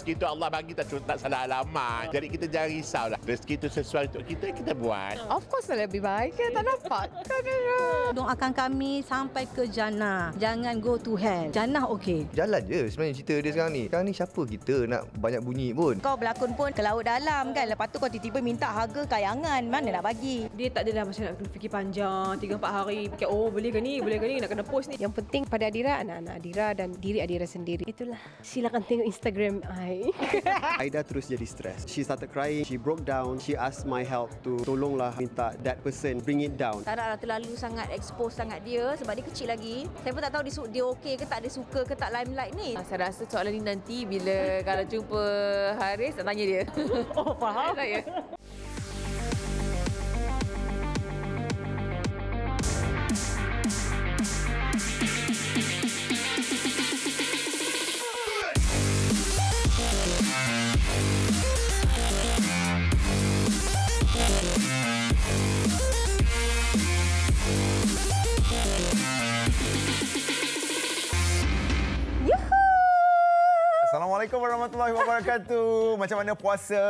rezeki tu Allah bagi, tak salah alamat. Jadi kita jangan risau lah. Rezeki tu sesuai untuk kita, kita buat. Of course lebih baik. Tak dapat. Doakan kami sampai ke jannah. Jangan go to hell. Jannah okey. Jalan je sebenarnya cerita dia sekarang ni. Sekarang ni siapa kita nak banyak bunyi pun. Kau berlakon pun ke laut dalam kan. Lepas tu kau tiba-tiba minta harga kayangan. Mana nak bagi? Dia tak adalah macam nak kena fikir panjang 3-4 hari fikir boleh ke ni nak kena post ni. Yang penting pada Adira, anak-anak Adira dan diri Adira sendiri. Itulah. Silakan tengok Instagram I. Aida terus jadi stres. She started crying, she broke down, she asked my help to tolonglah minta that person bring it down. Tak naklah terlalu sangat expose sangat dia sebab dia kecil lagi. Saya pun tak tahu dia okey ke tak, dia suka ke tak limelight ni. Saya rasa soalan ni nanti bila kalau jumpa Haris nak tanya dia. Oh, faham. Saya. Assalamualaikum warahmatullahi wabarakatuh. Macam mana puasa?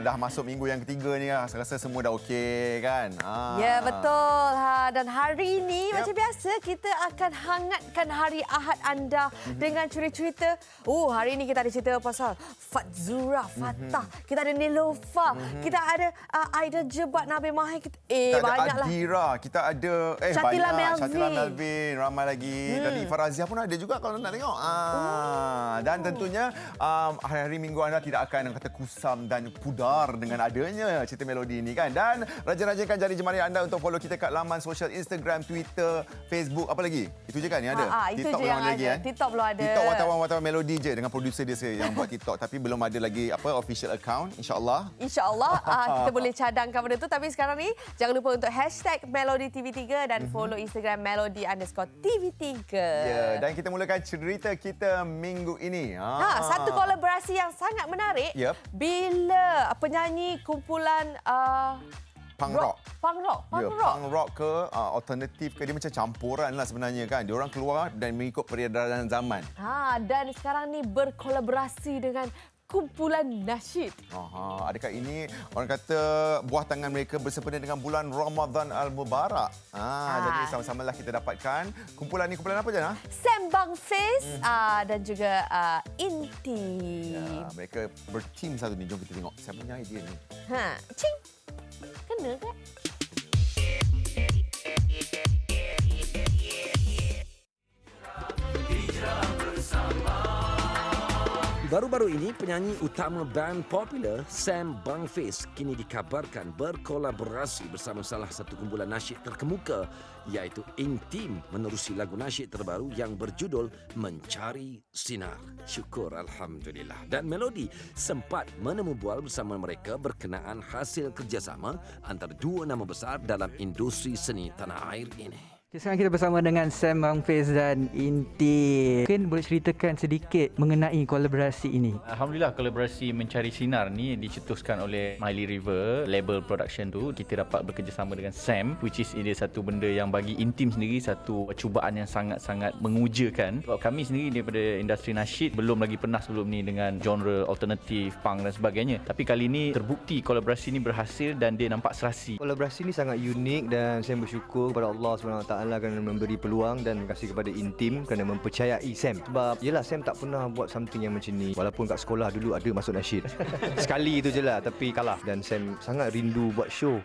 Dah masuk minggu yang ketiga ni. Saya rasa semua dah okey kan? Ya, betul. Dan hari ini macam biasa kita akan hangatkan hari Ahad anda dengan cerita-cerita. Hari ini kita ada cerita pasal Fatzura, Fatah. Kita ada Nilofa. Kita ada Aida Jebat, Nabil Mahir. Kita ada banyaklah. Adira. Kita ada Syatila banyak. Melvin. Syatila Melvin. Ramai lagi. Dan Farazia pun ada juga kalau nak tengok. Dan tentunya hari-hari minggu anda tidak akan kata kusam dan pudar dengan adanya cerita melodi ini kan. Dan rajin-rajinkan jari jemari anda untuk follow kita kat laman sosial Instagram, Twitter, Facebook, apa lagi? Itu je kan yang ada? Itu TikTok je yang belum ada lagi ada. kan? TikTok belum ada. TikTok wartawan-wartawan melodi je dengan producer dia yang buat TikTok, tapi belum ada lagi official account, insya-Allah. InsyaAllah kita boleh cadangkan benda tu. Tapi sekarang ni jangan lupa untuk hashtag Melody TV3 dan follow Instagram Melody_TV3. Ya, dan kita mulakan cerita kita minggu ini. Satu kolaborasi yang sangat menarik. Yep. Bila penyanyi kumpulan Punk rock. Punk rock ke alternatif ke, dia macam campuran lah sebenarnya kan. Dia orang keluar dan mengikut peredaran zaman. Dan sekarang ni berkolaborasi dengan kumpulan nasyid. Adakah ini orang kata buah tangan mereka bersempena dengan bulan Ramadan Al-Mubarak? Jadi sama-samalah kita dapatkan kumpulan ni. Kumpulan apa je? Sembang Face dan juga Inti. Ya, mereka berteam satu ni. Jom kita tengok siapa punya idea ni. Cing. Kena kan? Baru-baru ini, penyanyi utama band popular Sam Bangface kini dikabarkan berkolaborasi bersama salah satu kumpulan nasyid terkemuka iaitu Intim menerusi lagu nasyid terbaru yang berjudul Mencari Sinar. Syukur Alhamdulillah. Dan Melody sempat menemu bual bersama mereka berkenaan hasil kerjasama antara dua nama besar dalam industri seni tanah air ini. Sekarang kita bersama dengan Sam Bangface dan Inti. Mungkin boleh ceritakan sedikit mengenai kolaborasi ini. Alhamdulillah, kolaborasi Mencari Sinar ni dicetuskan oleh Miley River, label production tu. Kita dapat bekerjasama dengan Sam, which is ini satu benda yang bagi Intim sendiri satu cubaan yang sangat-sangat mengujakan. Sebab kami sendiri daripada industri nasyid belum lagi pernah sebelum ni dengan genre alternatif, punk dan sebagainya. Tapi kali ni terbukti kolaborasi ni berhasil dan dia nampak serasi. Kolaborasi ni sangat unik dan saya bersyukur kepada Allah SWT kerana memberi peluang dan kasih kepada Intim kerana mempercayai Sam. Sebab yelah, Sam tak pernah buat something yang macam ni. Walaupun kat sekolah dulu ada masuk nasyid. Sekali itu je lah, tapi kalah. Dan Sam sangat rindu buat show.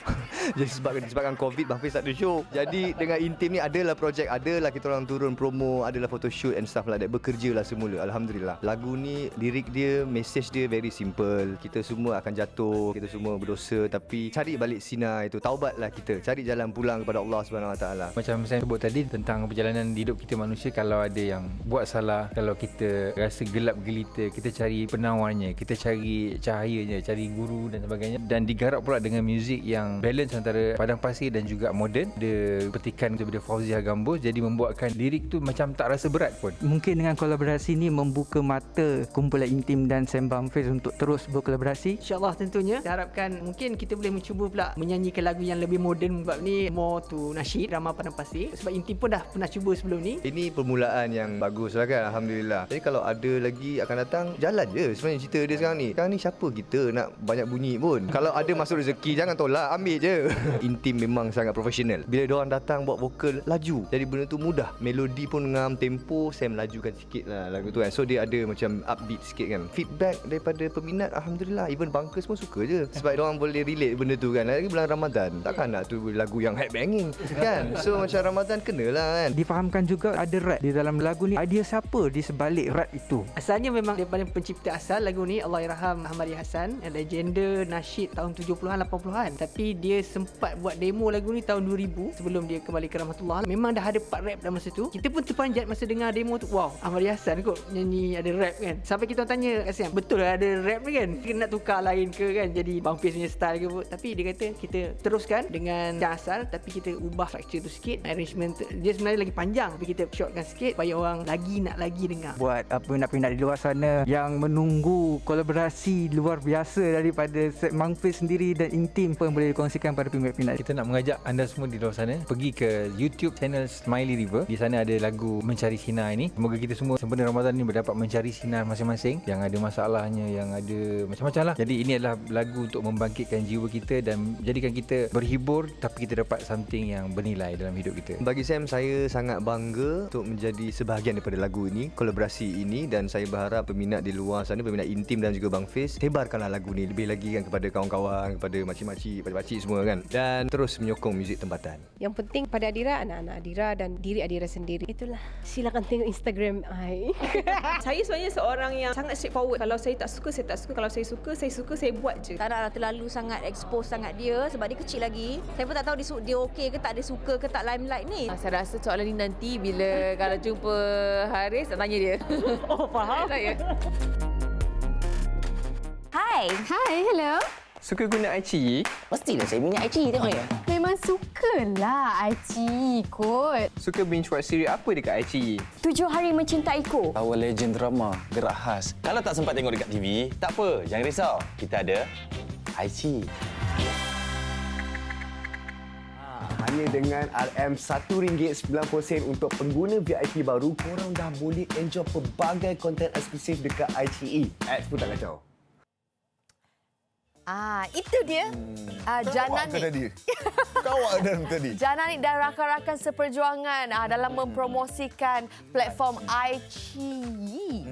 Jadi disebabkan COVID, Bangface tak ada show. Jadi dengan Intim ni adalah projek, adalah kita orang turun promo, adalah photoshoot and stuff like that. Bekerja lah semula, Alhamdulillah. Lagu ni, lirik dia, message dia very simple. Kita semua akan jatuh, kita semua berdosa, tapi cari balik sinar itu. Taubatlah kita, cari jalan pulang kepada Allah SWT. Macam saya sebut tadi tentang perjalanan hidup kita manusia, kalau ada yang buat salah, kalau kita rasa gelap gelita, kita cari penawarnya, kita cari cahayanya, cari guru dan sebagainya. Dan digarap pula dengan muzik yang balance antara padang pasir dan juga moden. Ada petikan daripada Fauziah Gambus, jadi membuatkan lirik tu macam tak rasa berat pun. Mungkin dengan kolaborasi ni membuka mata kumpulan Intim dan Sam Bangface untuk terus berkolaborasi. InsyaAllah tentunya. Saya harapkan mungkin kita boleh mencuba pula menyanyikan lagu yang lebih moden sebab ni more to nasyid, drama padang pasir. pasti sebab Intim pun dah pernah cuba sebelum ni. Ini permulaan yang bagus lah kan, Alhamdulillah. Jadi kalau ada lagi akan datang, jalan je sebenarnya cerita dia sekarang ni. Sekarang ni siapa kita nak banyak bunyi pun. Kalau ada masuk rezeki, jangan tolak, ambil je. Intim memang sangat profesional. Bila diorang datang buat vokal, laju. Jadi benda tu mudah. Melodi pun ngam, tempo, saya melajukan sikit lah lagu tu kan. So dia ada macam upbeat sikit kan. Feedback daripada peminat, Alhamdulillah. Even bunkers pun suka je. Sebab diorang boleh relate benda tu kan. Lagi bulan Ramadan, takkan nak tu lagu yang headbanging kan. So macam Ramadan kenalah kan. Difahamkan juga ada rap di dalam lagu ni. Idea siapa di sebalik rap itu? Asalnya memang daripada pencipta asal lagu ni, Allahyarham Ahmad Hassan, legenda nasyid tahun 70-an 80-an. Tapi dia sempat buat demo lagu ni tahun 2000 sebelum dia kembali ke rahmatullah. Memang dah ada part rap dalam masa tu. Kita pun terpanjat masa dengar demo tu. Wow, Ahmad Hassan kot nyanyi ada rap kan. Sampai kita tanya Kasiam, betul lah ada rap ni kan? Kita nak tukar lain ke kan? Jadi Bang Fiz punya style ke pun. Tapi dia kata kita teruskan dengan yang asal tapi kita ubah structure tu sikit. Arrangement dia sebenarnya lagi panjang tapi kita shortkan sikit supaya orang nak lagi dengar. Buat peminat-peminat di luar sana yang menunggu kolaborasi luar biasa daripada Bang Fiz sendiri dan Intim, apa yang boleh dikongsikan pada peminat-peminat? Kita nak mengajak anda semua di luar sana pergi ke YouTube channel Smiley River. Di sana ada lagu Mencari Sinar ini. Semoga kita semua sempena Ramadan ini dapat mencari sinar masing-masing. Yang ada masalahnya, yang ada macam-macam lah. Jadi ini adalah lagu untuk membangkitkan jiwa kita dan jadikan kita berhibur tapi kita dapat something yang bernilai dalam hidup kita. Bagi Sam, saya sangat bangga untuk menjadi sebahagian daripada lagu ini, kolaborasi ini, dan saya berharap peminat di luar sana, peminat Intim dan juga Bang Fiz, sebarkanlah lagu ni lebih lagi kan kepada kawan-kawan, kepada makcik-makcik, pakcik-pakcik semua kan, dan terus menyokong muzik tempatan. Yang penting pada Adira, anak-anak Adira dan diri Adira sendiri. Itulah. Silakan tengok Instagram I. Saya sebenarnya seorang yang sangat straightforward. Kalau saya tak suka, saya tak suka. Kalau saya suka, saya buat je. Tak naklah terlalu sangat expose sangat dia sebab dia kecil lagi. Saya pun tak tahu dia okey ke tak, dia suka ke tak limelight ni. Saya rasa soalan ni nanti bila kalau jumpa Haris, nak tanya dia. Oh, faham. Saya. Hai, hello. Suka guna ICE? Pastilah saya minat ICE tengok ya. Memang sukalah ICE kot. Suka binge watch siri apa dekat ICE? 7 Hari Mencintaiku. Our legend drama, gerak khas. Kalau tak sempat tengok dekat TV, tak apa, jangan risau. Kita ada ICE. Hanya dengan RM1.90 untuk pengguna VIP baru, korang dah boleh enjoy pelbagai konten eksklusif dekat ICE. Ads pun tak kacau. Itu dia. Jananik. Tadi. Kawak dalam tadi. Jananik dan rakan-rakan seperjuangan dalam mempromosikan platform iQIYI.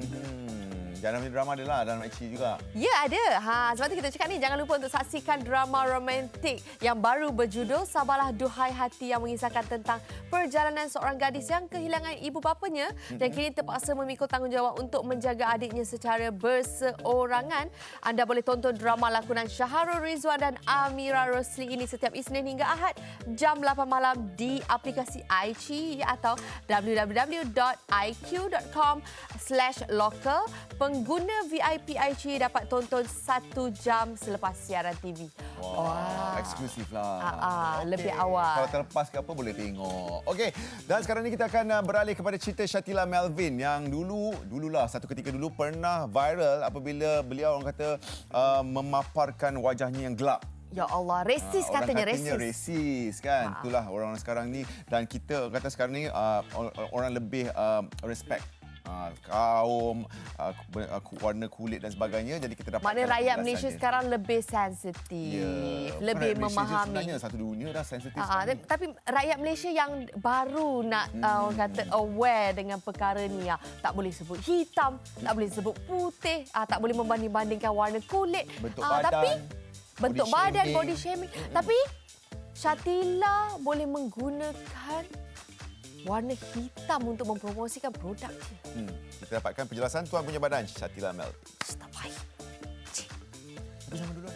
Dalam drama ada lah, dalam ICE juga. Ya, ada. Sebab tu kita cakap ni, jangan lupa untuk saksikan drama romantik yang baru berjudul Sabarlah Duhai Hati, yang mengisahkan tentang perjalanan seorang gadis yang kehilangan ibu bapanya dan kini terpaksa memikul tanggungjawab untuk menjaga adiknya secara berseorangan. Anda boleh tonton drama lakonan Syahrul Rizwan dan Amira Rosli ini setiap Isnin hingga Ahad jam 8 malam di aplikasi iQIYI atau www.iq.com/local. Pengguna VIP iQIYI dapat tonton 1 jam selepas siaran TV. Wah, eksklusif lah. Lebih awal. Kalau terlepas ke apa boleh tengok. Okey, dan sekarang ni kita akan beralih kepada cerita Shatila Melvin yang dululah satu ketika dulu pernah viral apabila beliau orang kata memaparkan wajahnya yang gelap. Ya Allah, resis katanya, resis kan. Itulah orang-orang sekarang ni, dan kita kata sekarang ni orang lebih respect kaum, warna kulit dan sebagainya. Jadi kita dapat maknanya rakyat Malaysia sekarang lebih sensitif, lebih memahami. Sebenarnya satu dunia dah sensitif. Tapi rakyat Malaysia yang baru nak kata aware dengan perkara ni, tak boleh sebut hitam, tak boleh sebut putih, tak boleh membanding-bandingkan warna kulit, bentuk badan, body shaming. Tapi Shatila boleh menggunakan warna hitam untuk mempromosikan produknya. Kita dapatkan penjelasan Tuan Punya Badan, Shatila Melvin. Stop baik. Bersama dulu.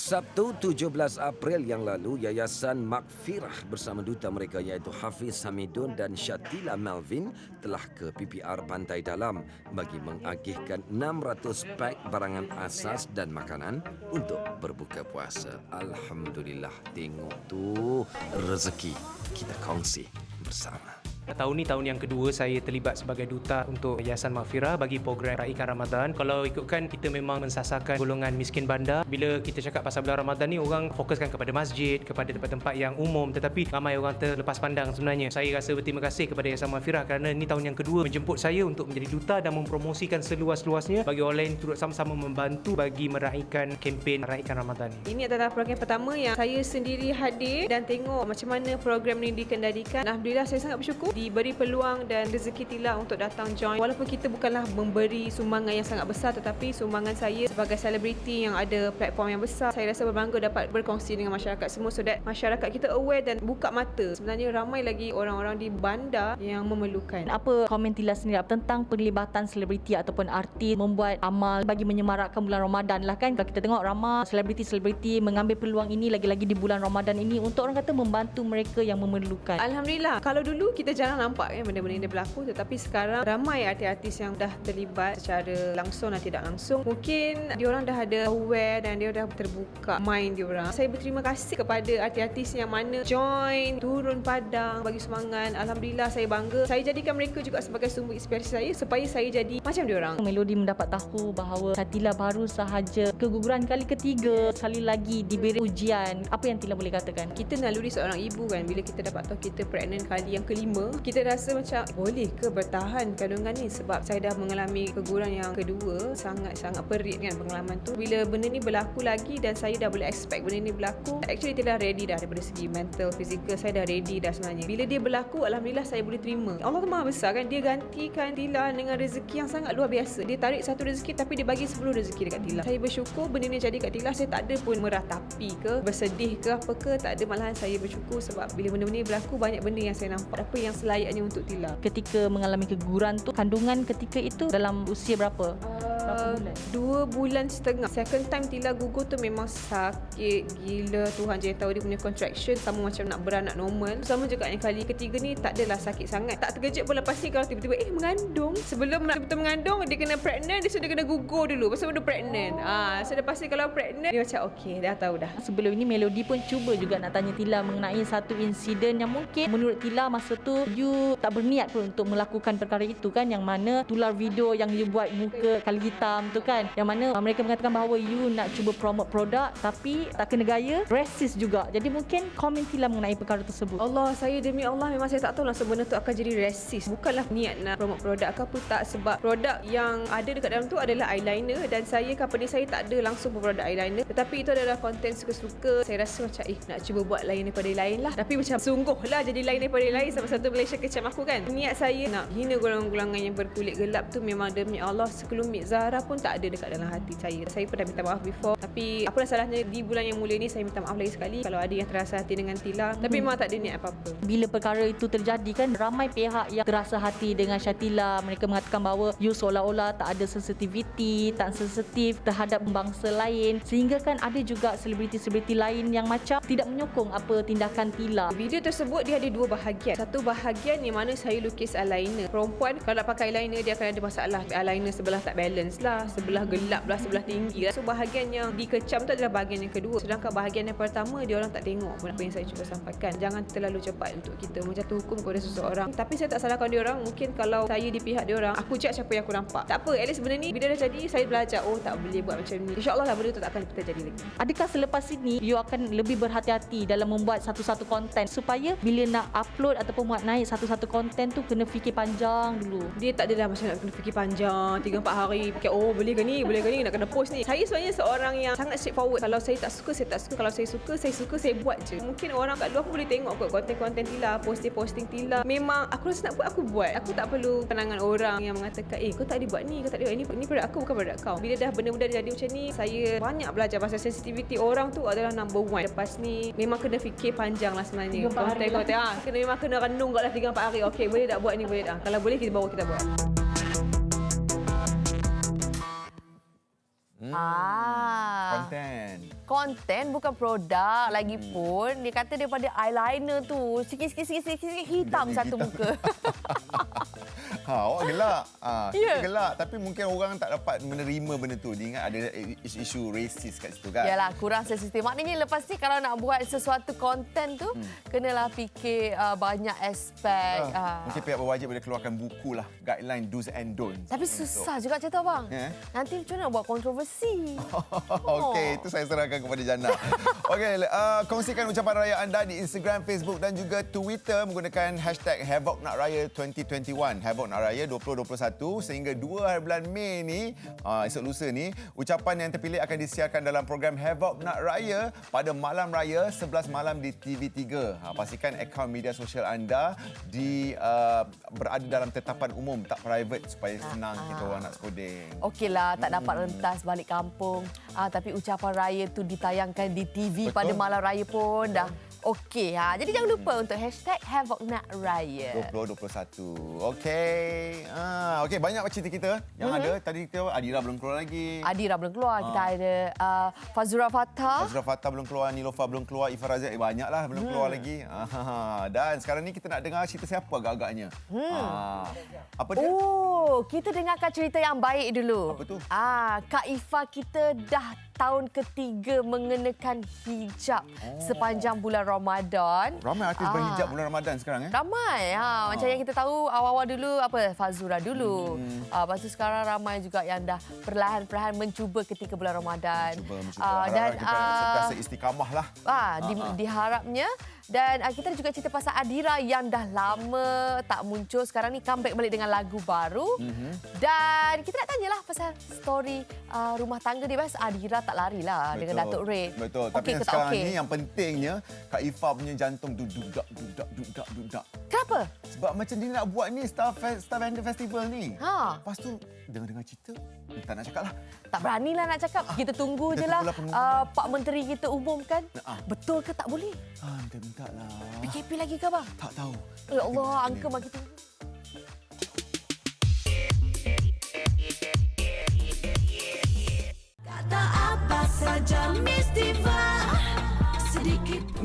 Sabtu 17 April yang lalu, Yayasan Maghfirah bersama duta mereka iaitu Hafiz Hamidun dan Shatila Melvin telah ke PPR Pantai Dalam bagi mengagihkan 600 pak barangan asas dan makanan untuk berbuka puasa. Alhamdulillah, tengok tu rezeki kita kongsi bersama. Tahun ni tahun yang kedua saya terlibat sebagai duta untuk Yayasan Maghfirah bagi program Raikan Ramadan. Kalau ikutkan, kita memang mensasarkan golongan miskin bandar. Bila kita cakap pasal bulan Ramadan ni, orang fokuskan kepada masjid, kepada tempat-tempat yang umum, tetapi ramai orang terlepas pandang sebenarnya. Saya rasa berterima kasih kepada Yayasan Maghfirah kerana ini tahun yang kedua menjemput saya untuk menjadi duta dan mempromosikan seluas-luasnya bagi orang lain turut sama-sama membantu bagi meraihkan kempen Raikan Ramadan ini. Ini adalah program pertama yang saya sendiri hadir dan tengok macam mana program ini dikendalikan. Alhamdulillah, saya sangat bersyukur diberi peluang dan rezeki Tila untuk datang join. Walaupun kita bukanlah memberi sumbangan yang sangat besar, tetapi sumbangan saya sebagai selebriti yang ada platform yang besar, saya rasa berbangga dapat berkongsi dengan masyarakat semua so that masyarakat kita aware dan buka mata. Sebenarnya ramai lagi orang-orang di bandar yang memerlukan. Apa komen Tila sendiri tentang penglibatan selebriti ataupun artis membuat amal bagi menyemarakkan bulan Ramadan lah kan? Kalau kita tengok ramai selebriti-selebriti mengambil peluang ini lagi-lagi di bulan Ramadan ini untuk orang kata membantu mereka yang memerlukan. Alhamdulillah, kalau dulu kita jarang nampak benda-benda ini berlaku, tetapi sekarang ramai artis-artis yang dah terlibat secara langsung dan tidak langsung. Mungkin diorang dah ada aware dan dia dah terbuka mind diorang. Saya berterima kasih kepada artis-artis yang mana join, turun padang bagi sumbangan. Alhamdulillah, saya bangga. Saya jadikan mereka juga sebagai sumber inspirasi saya supaya saya jadi macam diorang. Melody mendapat tahu bahawa Tila baru sahaja keguguran kali ketiga, sekali lagi diberi ujian. Apa yang Tila boleh katakan? Kita naluri seorang ibu kan, bila kita dapat tahu kita pregnant kali yang kelima, kita rasa macam boleh ke bertahan kandungan ni, sebab saya dah mengalami keguguran yang kedua. Sangat-sangat perit kan pengalaman tu. Bila benda ni berlaku lagi dan saya dah boleh expect benda ni berlaku, actually Tila ready dah daripada segi mental, fizikal, saya dah ready dah sebenarnya. Bila dia berlaku, Alhamdulillah saya boleh terima. Allah tu maha besar kan, dia gantikan Tila dengan rezeki yang sangat luar biasa. Dia tarik satu rezeki tapi dia bagi 10 rezeki dekat Tila. Saya bersyukur benda ni jadi kat Tila. Saya tak ada pun meratapi ke, bersedih ke apa ke, tak ada. Malahan saya bersyukur sebab bila benda-benda ni berlaku, banyak benda yang saya nampak apa yang selayaknya untuk Tila. Ketika mengalami keguguran tu, kandungan ketika itu dalam usia berapa? 2 bulan setengah. Second time Tila gugur tu memang sakit gila. Tuhan je tahu, dia punya contraction sama macam nak beranak normal. Sama juga yang kali ketiga ni tak adalah sakit sangat. Tak terkejut pun lepas ni kalau tiba-tiba mengandung. Sebelum betul-betul mengandung, dia kena pregnant, dia sudah kena gugur dulu. Pasal dia pregnant. So lepas ni kalau pregnant, dia macam okey, dah tahu dah. Sebelum ini Melody pun cuba juga nak tanya Tila mengenai satu insiden yang mungkin menurut Tila masa tu you tak berniat pun untuk melakukan perkara itu kan, yang mana tular video yang you buat muka kali hitam tu kan, yang mana mereka mengatakan bahawa you nak cuba promote produk tapi tak kena gaya, racist juga. Jadi mungkin komen Tila mengenai perkara tersebut. Allah, saya demi Allah memang saya tak tahu lah sebenarnya tu akan jadi racist. Bukanlah niat nak promote produk ke apa, tak. Sebab produk yang ada dekat dalam tu adalah eyeliner dan saya, company saya tak ada langsung produk eyeliner, tetapi itu adalah konten suka-suka. Saya rasa macam nak cuba buat lain daripada lain lah, tapi macam sungguh lah jadi lain daripada lain sebab satu Malaysia kecam aku kan. Niat saya nak hina golongan-golongan yang berkulit gelap tu memang demi Allah sekelumit Zara pun tak ada dekat dalam hati saya. Saya pernah minta maaf before, tapi apalah salahnya di bulan yang mulia ni saya minta maaf lagi sekali kalau ada yang terasa hati dengan Tila, tapi memang tak ada niat apa-apa. Bila perkara itu terjadi kan, ramai pihak yang terasa hati dengan Syatila. Mereka mengatakan bahawa you seolah-olah tak ada sensitivity, tak sensitif terhadap bangsa lain, sehingga kan ada juga selebriti-selebriti lain yang macam tidak menyokong apa tindakan Tila. Video tersebut dia ada dua bahagian. Satu bahagian di mana saya lukis eyeliner. Perempuan kalau nak pakai eyeliner dia akan ada masalah. Eyeliner sebelah tak balance lah, sebelah gelap lah, sebelah tinggi lah. So bahagian yang dikecam tu adalah bahagian yang kedua. Sedangkan bahagian yang pertama dia orang tak tengok pun apa yang saya cuba sampaikan. Jangan terlalu cepat untuk kita menjatuh hukum kepada seseorang. Tapi saya tak salahkan dia orang. Mungkin kalau saya di pihak dia orang, aku judge apa yang aku nampak. Tak apa, at least benda ni bila dah jadi saya belajar, oh tak boleh buat macam ni. InsyaAllah lah benda tu tak akan terjadi lagi. Adakah selepas ini you akan lebih berhati-hati dalam membuat satu-satu konten supaya bila nak upload ataupun buat naik satu-satu konten tu kena fikir panjang dulu? Dia tak adalah macam nak kena fikir panjang 3-4 hari fikir oh boleh ke ni nak kena post ni. Saya sebenarnya seorang yang sangat straightforward. Kalau saya tak suka, saya tak suka. Kalau saya suka, saya buat je. Mungkin orang kat luar pun boleh tengok kot konten-konten Tila, posting Tila. Memang aku rasa nak buat, aku buat. Aku tak perlu pandangan orang yang mengatakan kau tak boleh buat ni, kau tak boleh buat ni produk aku bukan produk kau. Bila dah benda-benda jadi macam ni, saya banyak belajar pasal sensitivity orang tu adalah number one. Lepas ni memang kena fikir panjang lah sebenarnya. Konten-konten memang kena renung kat lah 3-4 hari. Okey, boleh tak buat ni, boleh tak? Kalau boleh kita bawa kita buat. Konten bukan produk lagi pun. Dia kata daripada eyeliner tu sikit-sikit hitam satu muka. gelak. Kita Ya. gelak. Tapi mungkin orang tak dapat menerima benda tu. Dia ingat ada isu rasis kat situ kan. Yalah, kurang sensitif. Maknanya lepas ni kalau nak buat sesuatu konten tu, kenalah fikir banyak aspek. Mungkin pihak berwajib boleh keluarkan buku lah. Guideline do's and don'ts. Tapi susah juga cerita bang. Nanti macam mana buat kontroversi? Okey, itu saya serahkan kepada Jannah. Okey, kongsikan ucapan raya anda di Instagram, Facebook dan juga Twitter menggunakan hashtag Havoc Nak Raya 2021. Havoc Nak Raya 2021 sehingga 2 hari bulan Mei ni, esok lusa ni, ucapan yang terpilih akan disiarkan dalam program Havoc Nak Raya pada malam raya 11 malam di TV3. Pastikan akaun media sosial anda berada dalam tetapan umum, tak private supaya senang kita orang nak skodeng. Okeylah, tak dapat rentas balik kampung. Tapi ucapan raya tu ditayangkan di TV pada malam raya pun dah okey. Jadi jangan lupa untuk hashtag Havoc Nak Raya 2021. Okey. Okey, banyak cerita kita yang ada. Tadi kita Adira belum keluar lagi. Adira belum keluar. Kita ada Fazura Fatah. Fazura Fatah belum keluar, Nilofa belum keluar, Ifa Razia banyaklah belum keluar lagi. Dan sekarang ni kita nak dengar cerita siapa agak-agaknya. Apa dia? Kita dengarkan cerita yang baik dulu. Apa tu? Kak Ifa kita dah tahun ketiga mengenakan hijab sepanjang bulan Ramadan. Ramai artis berhijab bulan Ramadan sekarang Ramai. Macam yang kita tahu awal-awal dulu Fazura dulu. Lepas tu sekarang ramai juga yang dah perlahan-perlahan mencuba ketika bulan Ramadan. Dan sentiasa istiqamah lah. Diharapnya. Dan kita juga cerita pasal Adira yang dah lama tak muncul. Sekarang ni comeback balik dengan lagu baru. Dan kita nak tanyalah pasal story rumah tangga dia. Adira tak larilah dengan Datuk Red. Betul. Tapi yang sekarang ni yang pentingnya Kak Ifa punya jantung dudak. Kenapa? Sebab macam dia nak buat ni Star Vendor Festival ni. Lepas tu dengar cerita, tak nak cakap lah. Tak beranilah nak cakap. Kita tunggu je lah Pak Menteri kita umumkan. Betul ke tak boleh? Minta lah. PKP lagi ke bang? Tak tahu. Ya Allah, angka makin tinggi. Kata apa saja Mistiva.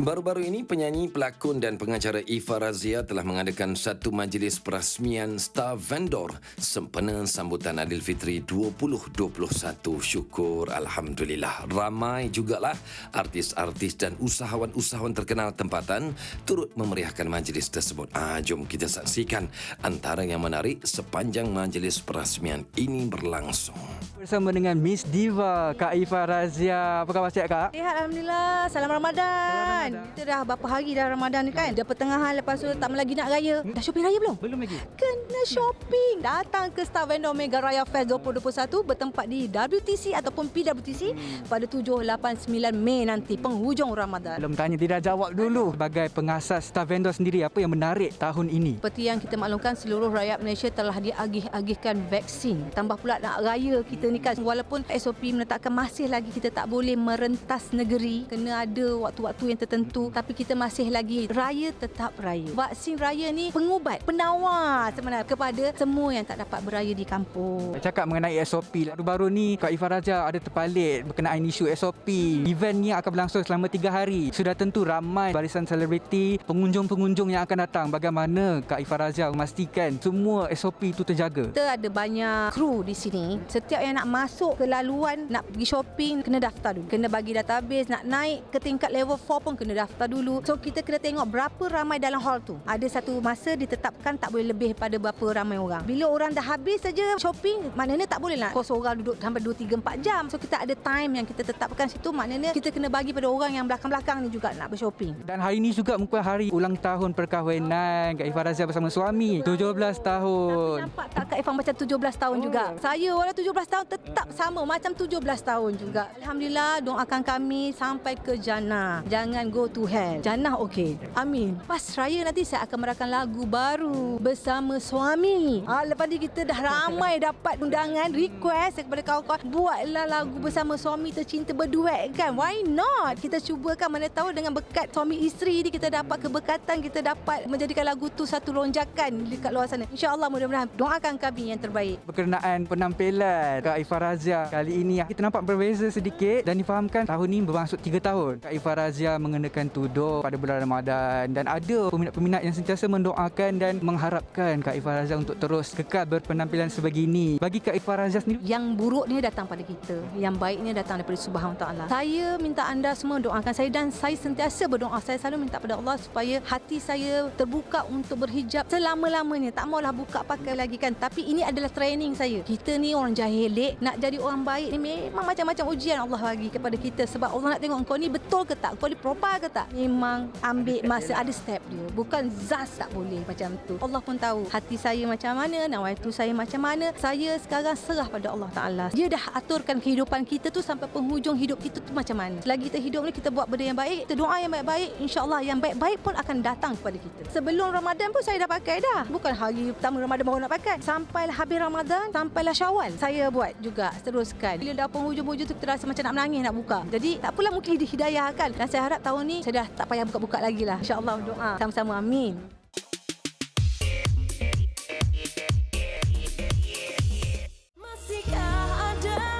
Baru-baru ini, penyanyi, pelakon dan pengacara Ifa Razia telah mengadakan satu majlis perasmian Star Vendor sempena sambutan Aidilfitri 2021. Syukur, Alhamdulillah. Ramai jugalah artis-artis dan usahawan-usahawan terkenal tempatan turut memeriahkan majlis tersebut. Jom kita saksikan antara yang menarik sepanjang majlis perasmian ini berlangsung. Bersama dengan Miss Diva, Kak Ifa Razia. Apa khabar sihat, Kak? Sihat, Alhamdulillah. Salam Ramadan. Kita dah berapa hari dah Ramadan ni kan? Dah pertengahan, lepas tu tak lagi nak raya. Dah shopping raya belum? Belum lagi. Kena shopping. Datang ke Star Vendor Mega Raya Fest 2021 bertempat di WTC ataupun PWTC pada 7, 8, 9 Mei nanti, penghujung Ramadan. Belum tanya, tidak jawab dulu. Sebagai pengasas Star Vendor sendiri, apa yang menarik tahun ini? Seperti yang kita maklumkan, seluruh rakyat Malaysia telah diagih-agihkan vaksin. Tambah pula nak raya kita ni kan, walaupun SOP menetapkan masih lagi kita tak boleh merentas negeri, kena ada waktu-waktu yang tertentu, tapi kita masih lagi raya tetap raya. Vaksin raya ni pengubat, penawar sebenarnya kepada semua yang tak dapat beraya di kampung. Cakap mengenai SOP, baru-baru ni Kak Ifa Razia ada terpalit berkenaan isu SOP. Event ni akan berlangsung selama 3 hari. Sudah tentu ramai barisan selebriti, pengunjung-pengunjung yang akan datang. Bagaimana Kak Ifa Razia memastikan semua SOP itu terjaga? Kita ada banyak kru di sini. Setiap yang nak masuk ke laluan, nak pergi shopping, kena daftar dulu. Kena bagi database, nak naik ke tingkat level 4 pun kena daftar dulu. So kita kena tengok berapa ramai dalam hall tu. Ada satu masa ditetapkan tak boleh lebih pada berapa ramai orang. Bila orang dah habis saja shopping, maknanya tak boleh nak kos orang duduk sampai 2, 3, 4 jam. So kita ada time yang kita tetapkan situ, maknanya kita kena bagi pada orang yang belakang-belakang ni juga nak bershopping. Dan hari ini juga merupakan hari ulang tahun perkahwinan Kak Ifa Razia bersama suami. 17 tahun. Nampak tak Kak Ifah macam 17 tahun juga? Saya walau 17 tahun tetap sama macam 17 tahun juga. Alhamdulillah, doakan kami sampai ke jannah. Jangan go to hell. Jannah okey. Amin. Pas raya nanti saya akan meraihkan lagu baru bersama suami. Lepas ni kita dah ramai dapat undangan, request kepada kawan-kawan, buatlah lagu bersama suami tercinta berduet kan. Why not? Kita cubakan, mana tahu dengan berkat suami isteri ni kita dapat keberkatan, kita dapat menjadikan lagu tu satu lonjakan dekat luar sana. InsyaAllah, mudah-mudahan. Doakan kami yang terbaik. Berkenaan penampilan Kak Ifa Razia kali ini, kita nampak berbeza sedikit dan difahamkan tahun ini bermaksud 3 tahun Kak Ifa Razia mengenakan mengadakan tudung pada bulan Ramadan dan ada peminat-peminat yang sentiasa mendoakan dan mengharapkan Kak Ifah Razak untuk terus kekal berpenampilan sebegini. Bagi Kak Ifah Razak sendiri, yang buruknya datang pada kita, yang baiknya datang daripada Subhanahu Wa Taala. Saya minta anda semua doakan saya dan saya sentiasa berdoa. Saya selalu minta pada Allah supaya hati saya terbuka untuk berhijab selama-lamanya. Tak maulah buka pakai lagi kan. Tapi ini adalah training saya. Kita ni orang jahil, nak jadi orang baik ni memang macam-macam ujian Allah bagi kepada kita. Sebab Allah nak tengok kau ni betul ke tak, kau ni proper ke tak. Memang ambil masa, ada step dia. Bukan zas tak boleh macam tu. Allah pun tahu hati saya macam mana, nawaitu saya macam mana. Saya sekarang serah pada Allah Ta'ala. Dia dah aturkan kehidupan kita tu sampai penghujung hidup kita tu macam mana. Selagi kita hidup ni, kita buat benda yang baik, kita doa yang baik-baik, insya-Allah yang baik-baik pun akan datang kepada kita. Sebelum Ramadan pun saya dah pakai dah. Bukan hari pertama Ramadan baru nak pakai. Sampailah habis Ramadan, sampailah Syawal, saya buat juga, teruskan. Bila dah penghujung-hujung tu kita rasa macam nak menangis nak buka. Jadi tak apalah, mungkin hidayah kan. Dan saya harap tahun ni saya dah tak payah buka-buka lagi lah. InsyaAllah doa sama-sama, amin.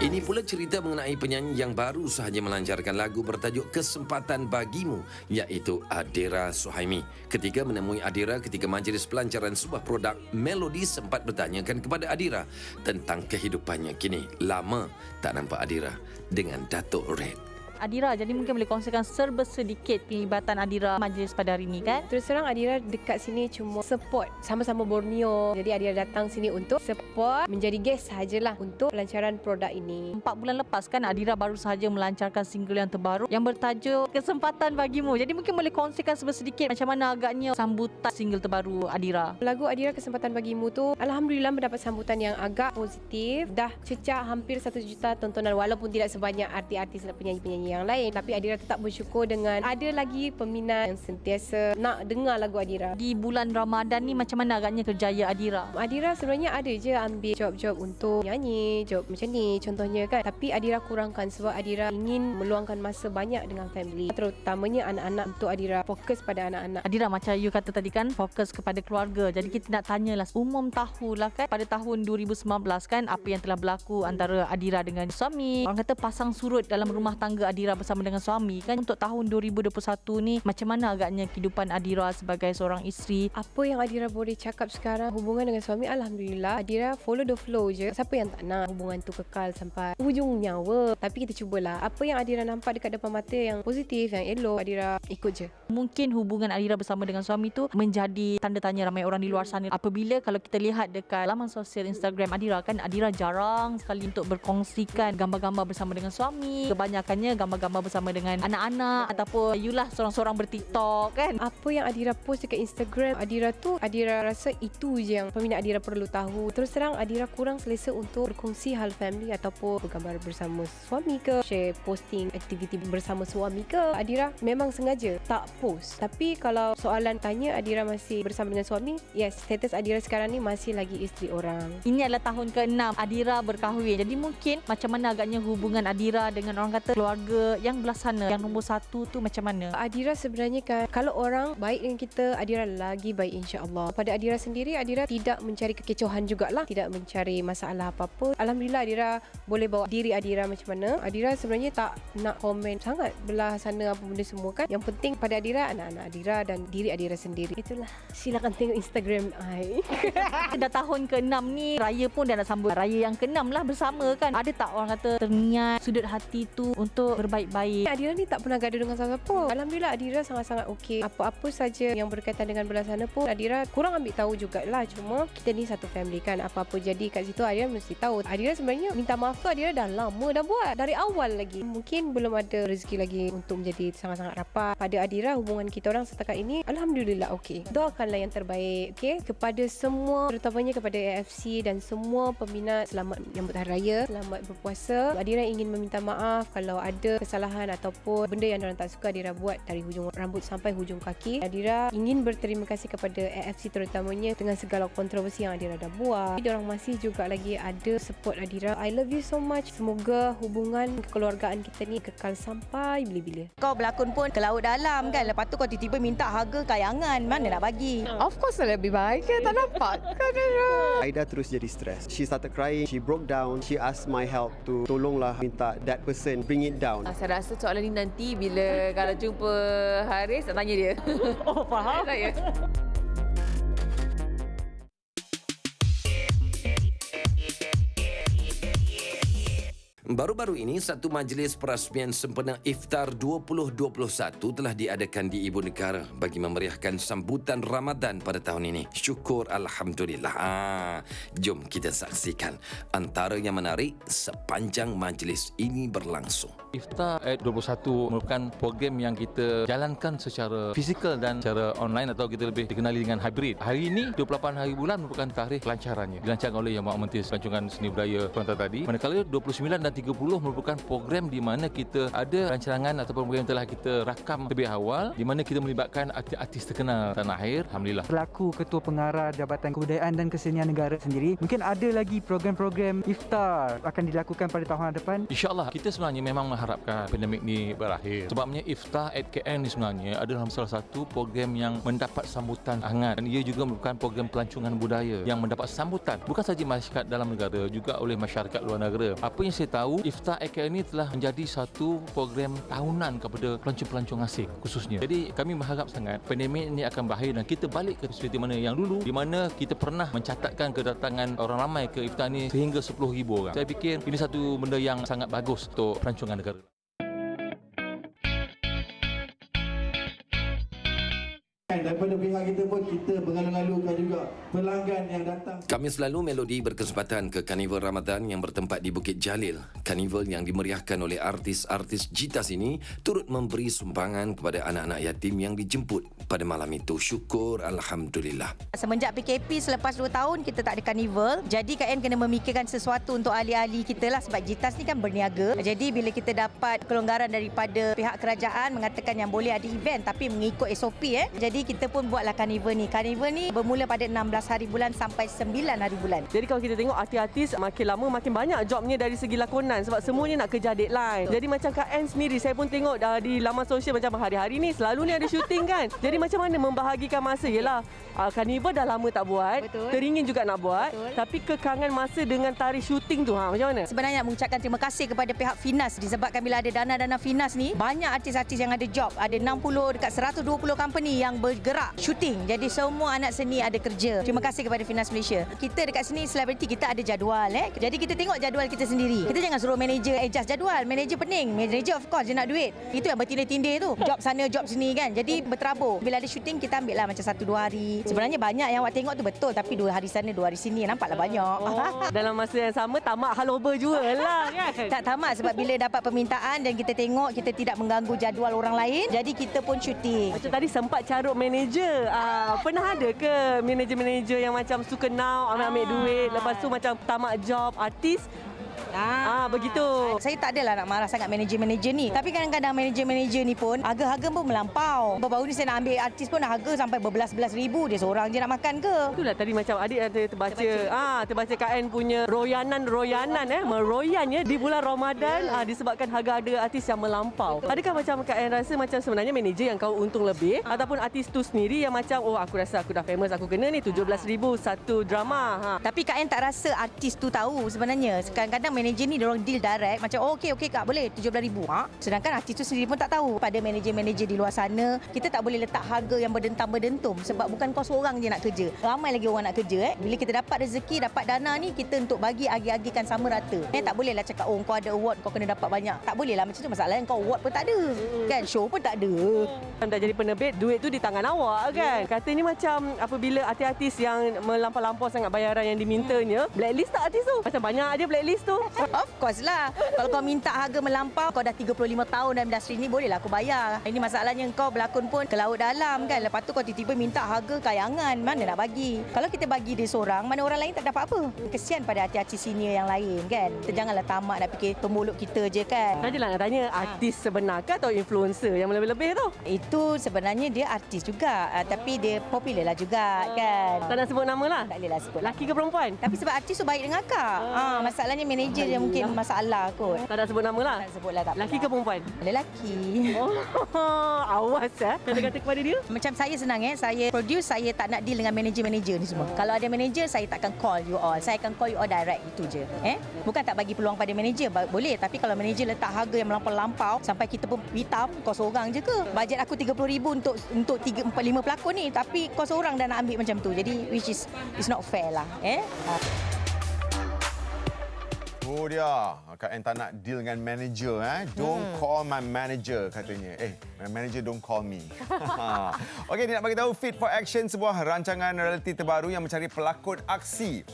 Ini pula cerita mengenai penyanyi yang baru sahaja melancarkan lagu bertajuk Kesempatan Bagimu, iaitu Adira Suhaimi. Ketika menemui Adira ketika majlis pelancaran sebuah produk, Melody sempat bertanyakan kepada Adira tentang kehidupannya kini. Lama tak nampak Adira dengan Dato' Red. Adira, jadi mungkin boleh kongsikan serba sedikit penglibatan Adira majlis pada hari ini kan? Terus terang Adira dekat sini cuma support, sama-sama Borneo. Jadi Adira datang sini untuk support, menjadi guest sahajalah untuk pelancaran produk ini. 4 bulan lepas kan Adira baru sahaja melancarkan single yang terbaru yang bertajuk Kesempatan Bagimu. Jadi mungkin boleh kongsikan serba sedikit macam mana agaknya sambutan single terbaru Adira. Lagu Adira Kesempatan Bagimu tu alhamdulillah mendapat sambutan yang agak positif. Dah cecah hampir 1 juta tontonan walaupun tidak sebanyak artis-artis dan penyanyi-penyanyi yang lain, tapi Adira tetap bersyukur dengan ada lagi peminat yang sentiasa nak dengar lagu Adira. Di bulan Ramadan ni macam mana agaknya kerjaya Adira? Adira sebenarnya ada je ambil job-job untuk nyanyi, job macam ni contohnya kan, tapi Adira kurangkan sebab Adira ingin meluangkan masa banyak dengan family, terutamanya anak-anak. Untuk Adira fokus pada anak-anak. Adira macam you kata tadi kan, fokus kepada keluarga. Jadi kita nak tanyalah, umum tahulah kan pada tahun 2019 kan apa yang telah berlaku antara Adira dengan suami. Orang kata pasang surut dalam rumah tangga Adira bersama dengan suami kan. Untuk tahun 2021 ni macam mana agaknya kehidupan Adira sebagai seorang isteri? Apa yang Adira boleh cakap sekarang, hubungan dengan suami alhamdulillah Adira follow the flow je. Siapa yang tak nak hubungan tu kekal sampai hujung nyawa? Tapi kita cubalah. Apa yang Adira nampak dekat depan mata yang positif, yang elok, Adira ikut je. Mungkin hubungan Adira bersama dengan suami tu menjadi tanda tanya ramai orang di luar sana. Apabila kalau kita lihat dekat laman sosial Instagram Adira kan, Adira jarang sekali untuk berkongsikan gambar-gambar bersama dengan suami. Kebanyakannya gambar-gambar bersama dengan anak-anak ataupun yulah seorang-seorang berTikTok kan. Apa yang Adira post dekat Instagram Adira tu, Adira rasa itu je yang peminat Adira perlu tahu. Terus terang Adira kurang selesa untuk berkongsi hal family ataupun bergambar bersama suami ke, share posting aktiviti bersama suami ke. Adira memang sengaja tak post. Tapi kalau soalan tanya Adira masih bersama dengan suami, yes, status Adira sekarang ni masih lagi isteri orang. Ini adalah tahun ke-6 Adira berkahwin. Jadi mungkin macam mana agaknya hubungan Adira dengan orang kata keluarga yang belah sana, yang nombor 1 tu macam mana? Adira sebenarnya kan, kalau orang baik dengan kita, Adira lagi baik insya-Allah. Pada Adira sendiri, Adira tidak mencari kekecohan jugalah, tidak mencari masalah apa-apa. Alhamdulillah Adira boleh bawa diri Adira macam mana. Adira sebenarnya tak nak komen sangat belah sana apa benda semua kan. Yang penting pada Adira, anak-anak Adira dan diri Adira sendiri. Itulah. Silakan tengok Instagram I. Dah tahun ke-6 ni, raya pun dah nak sambut raya yang ke-6 lah bersama kan. Ada tak orang kata terniat sudut hati tu untuk berbaik-baik? Adira ni tak pernah gaduh dengan siapa-siapa. Alhamdulillah Adira sangat-sangat okey. Apa-apa saja yang berkaitan dengan belah sana pun Adira kurang ambil tahu jugalah. Cuma kita ni satu family kan. Apa-apa jadi kat situ Adira mesti tahu. Adira sebenarnya minta maaf tu Adira dah lama dah buat. Dari awal lagi. Mungkin belum ada rezeki lagi untuk menjadi sangat-sangat rapat. Pada Adira hubungan kita orang setakat ini alhamdulillah okey. Doakanlah yang terbaik okey kepada semua, terutamanya kepada AFC dan semua peminat. Selamat menyambut hari raya, selamat berpuasa. Adira ingin meminta maaf kalau ada kesalahan ataupun benda yang diorang tak suka Adira buat dari hujung rambut sampai hujung kaki. Adira ingin berterima kasih kepada AFC terutamanya dengan segala kontroversi yang Adira dah buat. Diorang masih juga lagi ada support Adira. I love you so much. Semoga hubungan kekeluargaan kita ni kekal sampai bila-bila. Kau berlakon pun ke laut dalam kan. Lepas tu kau tiba-tiba minta harga kayangan. Mana nak bagi? Of course lebih baik. Tak dapat. Aida terus jadi stres. She started crying. She broke down. She asked my help to tolonglah minta that person bring it down. tahun. Saya rasa soalan ni nanti bila kalau jumpa Haris, nak tanya dia. Oh, faham. Saya. Baru-baru ini, satu majlis perasmian sempena Iftar 2021 telah diadakan di Ibu Negara bagi memeriahkan sambutan Ramadan pada tahun ini. Syukur Alhamdulillah. Jom kita saksikan antara yang menarik sepanjang majlis ini berlangsung. Iftar at 21 merupakan program yang kita jalankan secara fizikal dan secara online atau kita lebih dikenali dengan hybrid. Hari ini 28 hari bulan merupakan tarikh kelancarannya. Dilancarkan oleh Yang Maha Menteri Pelancongan Seni Budaya Kuantan tadi. Manakala 29 dan 30 merupakan program di mana kita ada rancangan atau program yang telah kita rakam lebih awal di mana kita melibatkan artis-artis terkenal tanah air. Alhamdulillah. Selaku Ketua Pengarah Jabatan Kebudayaan dan Kesenian Negara sendiri, mungkin ada lagi program-program iftar akan dilakukan pada tahun depan. InsyaAllah, kita sebenarnya memang mengharapkan pandemik ni berakhir. Sebabnya Iftar at KL ni sebenarnya adalah salah satu program yang mendapat sambutan hangat dan ia juga merupakan program pelancongan budaya yang mendapat sambutan bukan sahaja masyarakat dalam negara, juga oleh masyarakat luar negara. Apa yang saya tahu, Iftar at KL ni telah menjadi satu program tahunan kepada pelancong-pelancong asing khususnya. Jadi kami berharap sangat pandemik ini akan berakhir dan kita balik ke seperti mana yang dulu, di mana kita pernah mencatatkan kedatangan orang ramai ke Iftar ni sehingga 10,000 orang. Saya fikir ini satu benda yang sangat bagus untuk pelancongan negara. Daripada pihak kita pun kita mengalu-alukan juga pelanggan yang datang. Khamis lalu, Melody berkesempatan ke Karnival Ramadan yang bertempat di Bukit Jalil. Karnival yang dimeriahkan oleh artis-artis Jitas ini turut memberi sumbangan kepada anak-anak yatim yang dijemput pada malam itu. Syukur Alhamdulillah. Semenjak PKP selepas 2 tahun kita tak ada karnival. Jadi KN kena memikirkan sesuatu untuk ahli-ahli kita lah sebab Jitas ni kan berniaga. Jadi bila kita dapat kelonggaran daripada pihak kerajaan mengatakan yang boleh ada event tapi mengikut SOP jadi kita pun buatlah karnival ni. Karnival ni bermula pada 16 hari bulan sampai 9 hari bulan. Jadi kalau kita tengok artis-artis makin lama makin banyak jobnya dari segi lakonan sebab semuanya nak kejar deadline. Jadi macam Kak Ann sendiri saya pun tengok di laman sosial macam hari-hari ni selalu ni ada syuting kan. Jadi macam mana membahagikan masa? Yelah karnival dah lama tak buat. Betul. Teringin juga nak buat. Betul. Tapi kekangan masa dengan tarikh syuting tu macam mana? Sebenarnya nak mengucapkan terima kasih kepada pihak Finas disebabkan bila ada dana-dana Finas ni banyak artis-artis yang ada job. Ada 60 dekat 120 company yang bergerak syuting. Jadi semua anak seni ada kerja. Terima kasih kepada Finas Malaysia. Kita dekat sini selebriti kita ada jadual Jadi kita tengok jadual kita sendiri. Kita jangan suruh manager adjust jadual. Manager pening. Manager of course dia nak duit. Itu yang bertindih-tindih tu. Job sana job sini kan. Jadi berterabur. Bila ada syuting kita ambil lah macam 1-2 hari. Sebenarnya banyak yang awak tengok tu betul tapi 2 hari sana 2 hari sini nampaklah banyak. Dalam masa yang sama tamak halover jugalah kan. Tak tamat sebab bila dapat permintaan dan kita tengok kita tidak mengganggu jadual orang lain. Jadi kita pun syuting. Macam tadi sempat carut manager. Pernah ada ke manager-manager yang macam suka now ambil duit lepas tu macam tamak job artis? Begitu. Saya tak adalah nak marah sangat manager-manager ni. Tapi kadang-kadang manager-manager ni pun harga-harga pun melampau. Baru ni saya nak ambil artis pun harga sampai berbelas-belas ribu. Dia seorang je nak makan ke? Itulah tadi macam adik ada terbaca Kak Ann punya royanan meroyan di bulan Ramadan disebabkan harga ada artis yang melampau. Adakah macam Kak Ann rasa macam sebenarnya manager yang kau untung lebih ataupun artis tu sendiri yang macam aku rasa aku dah famous aku kena ni 17,000 satu drama. Tapi Kak Ann tak rasa artis tu tahu sebenarnya. Kadang-kadang manager ni diorang deal direct macam okey Kak boleh 17,000 sedangkan artis tu sendiri pun tak tahu. Pada manager-manager di luar sana kita tak boleh letak harga yang berdentam-berdentum sebab bukan kau seorang je nak kerja, ramai lagi orang nak kerja bila kita dapat rezeki dapat dana ni kita untuk bagi agi-agikan sama rata tak bolehlah cakap kau ada award kau kena dapat banyak, tak bolehlah macam tu. Masalahnya kau award pun tak ada kan, show pun tak ada. Anda jadi penerbit duit tu di tangan awak kan. Katanya macam apabila artis-artis yang melampau-lampau sangat bayaran yang dimintanya blacklist tak artis tu? Macam banyak aja blacklist tu. Of course lah. Kalau kau minta harga melampau, kau dah 35 tahun dalam industri ni, bolehlah aku bayar. Ini masalahnya kau berlakon pun ke laut dalam kan. Lepas tu kau tiba-tiba minta harga kayangan. Mana nak bagi? Kalau kita bagi dia seorang, mana orang lain tak dapat apa? Kesian pada artis-artis senior yang lain kan. Kita janganlah tamak nak fikir pemulut kita je kan. Sajalah nak tanya, artis sebenarkah atau influencer yang lebih-lebih tu? Itu sebenarnya dia artis juga. Tapi dia popular lah juga kan. Tak nak sebut nama lah? Tak boleh lah sebut. Laki ke perempuan? Tapi sebab artis tu baik dengan akak. Masalahnya manager manager yang mungkin masalah kot. Tak nak sebut nama lah. Tak sebut lah, tak Lelaki ke perempuan? Lelaki. Oh, awas kata-kata kepada dia. Macam saya senang saya produce, saya tak nak deal dengan manager-manager ni semua. Kalau ada manager, saya takkan call you all. Saya akan call you all direct, itu je. Bukan tak bagi peluang pada manager, boleh. Tapi kalau manager letak harga yang melampau-lampau, sampai kita pun hitam, kau seorang je ke? Bajet aku RM30,000 untuk 3, 4, 5 pelakon ni, tapi kau seorang dah nak ambil macam tu. Jadi which is not fair lah. Oh dia, Kak En tak nak deal dengan manager. Don't call my manager katanya. My manager don't call me. Okey, dia nak bagi tahu Fit for Action, sebuah rancangan realiti terbaru yang mencari pelakon aksi.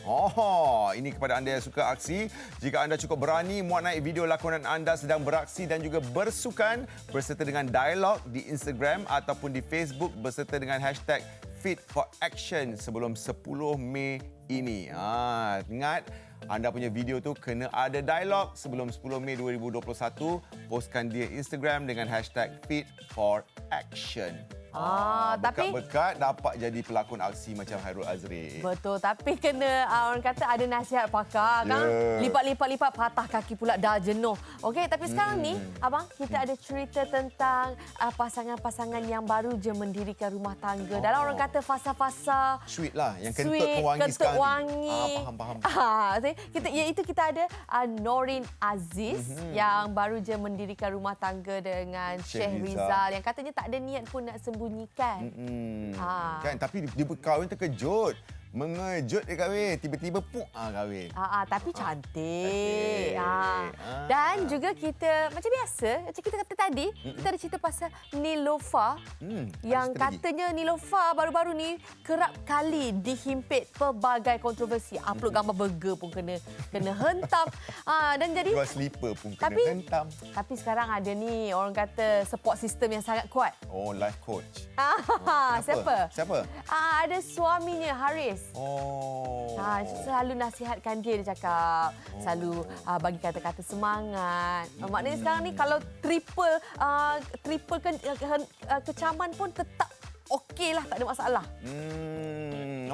Ini kepada anda yang suka aksi. Jika anda cukup berani muat naik video lakonan anda sedang beraksi dan juga bersukan berserta dengan dialog di Instagram ataupun di Facebook berserta dengan hashtag Fit for Action sebelum 10 Mei ini. Ingat, anda punya video tu kena ada dialog sebelum 10 Mei 2021. Postkan dia Instagram dengan hashtag Fit for Action. Berkat-berkat dapat jadi pelakon aksi macam Hairul Azri. Betul, tapi kena orang kata ada nasihat pakar kan. Lipat-lipat patah kaki pula dah jenuh. Okey, tapi sekarang ni abang, kita ada cerita tentang pasangan-pasangan yang baru je mendirikan rumah tangga. Dalam orang kata fasa-fasa sweet lah, yang kentut wangi sekarang. Wangi. Faham. Kita ada Norin Aziz yang baru je mendirikan rumah tangga dengan Sheikh Rizal yang katanya tak ada niat pun nak sembunyikan. Kan, tapi dia berkahwin terkejut. Mengejut dia kahwin. Tiba-tiba kahwin. Tapi cantik. Dan juga kita, macam biasa, macam kita kata tadi, kita ada cerita pasal Niloufar. Yang katanya Niloufar baru-baru ni kerap kali dihimpit pelbagai kontroversi. Upload gambar burger pun kena hentam. Dan jadi jual slipper pun kena hentam. Tapi sekarang ada ni, orang kata support system yang sangat kuat. Oh, life coach. Siapa? Ada suaminya, Haris. Selalu nasihatkan dia cakap. Selalu bagi kata-kata semangat. Maknanya sekarang ni kalau triple kecaman pun tetap okey lah, tak ada masalah.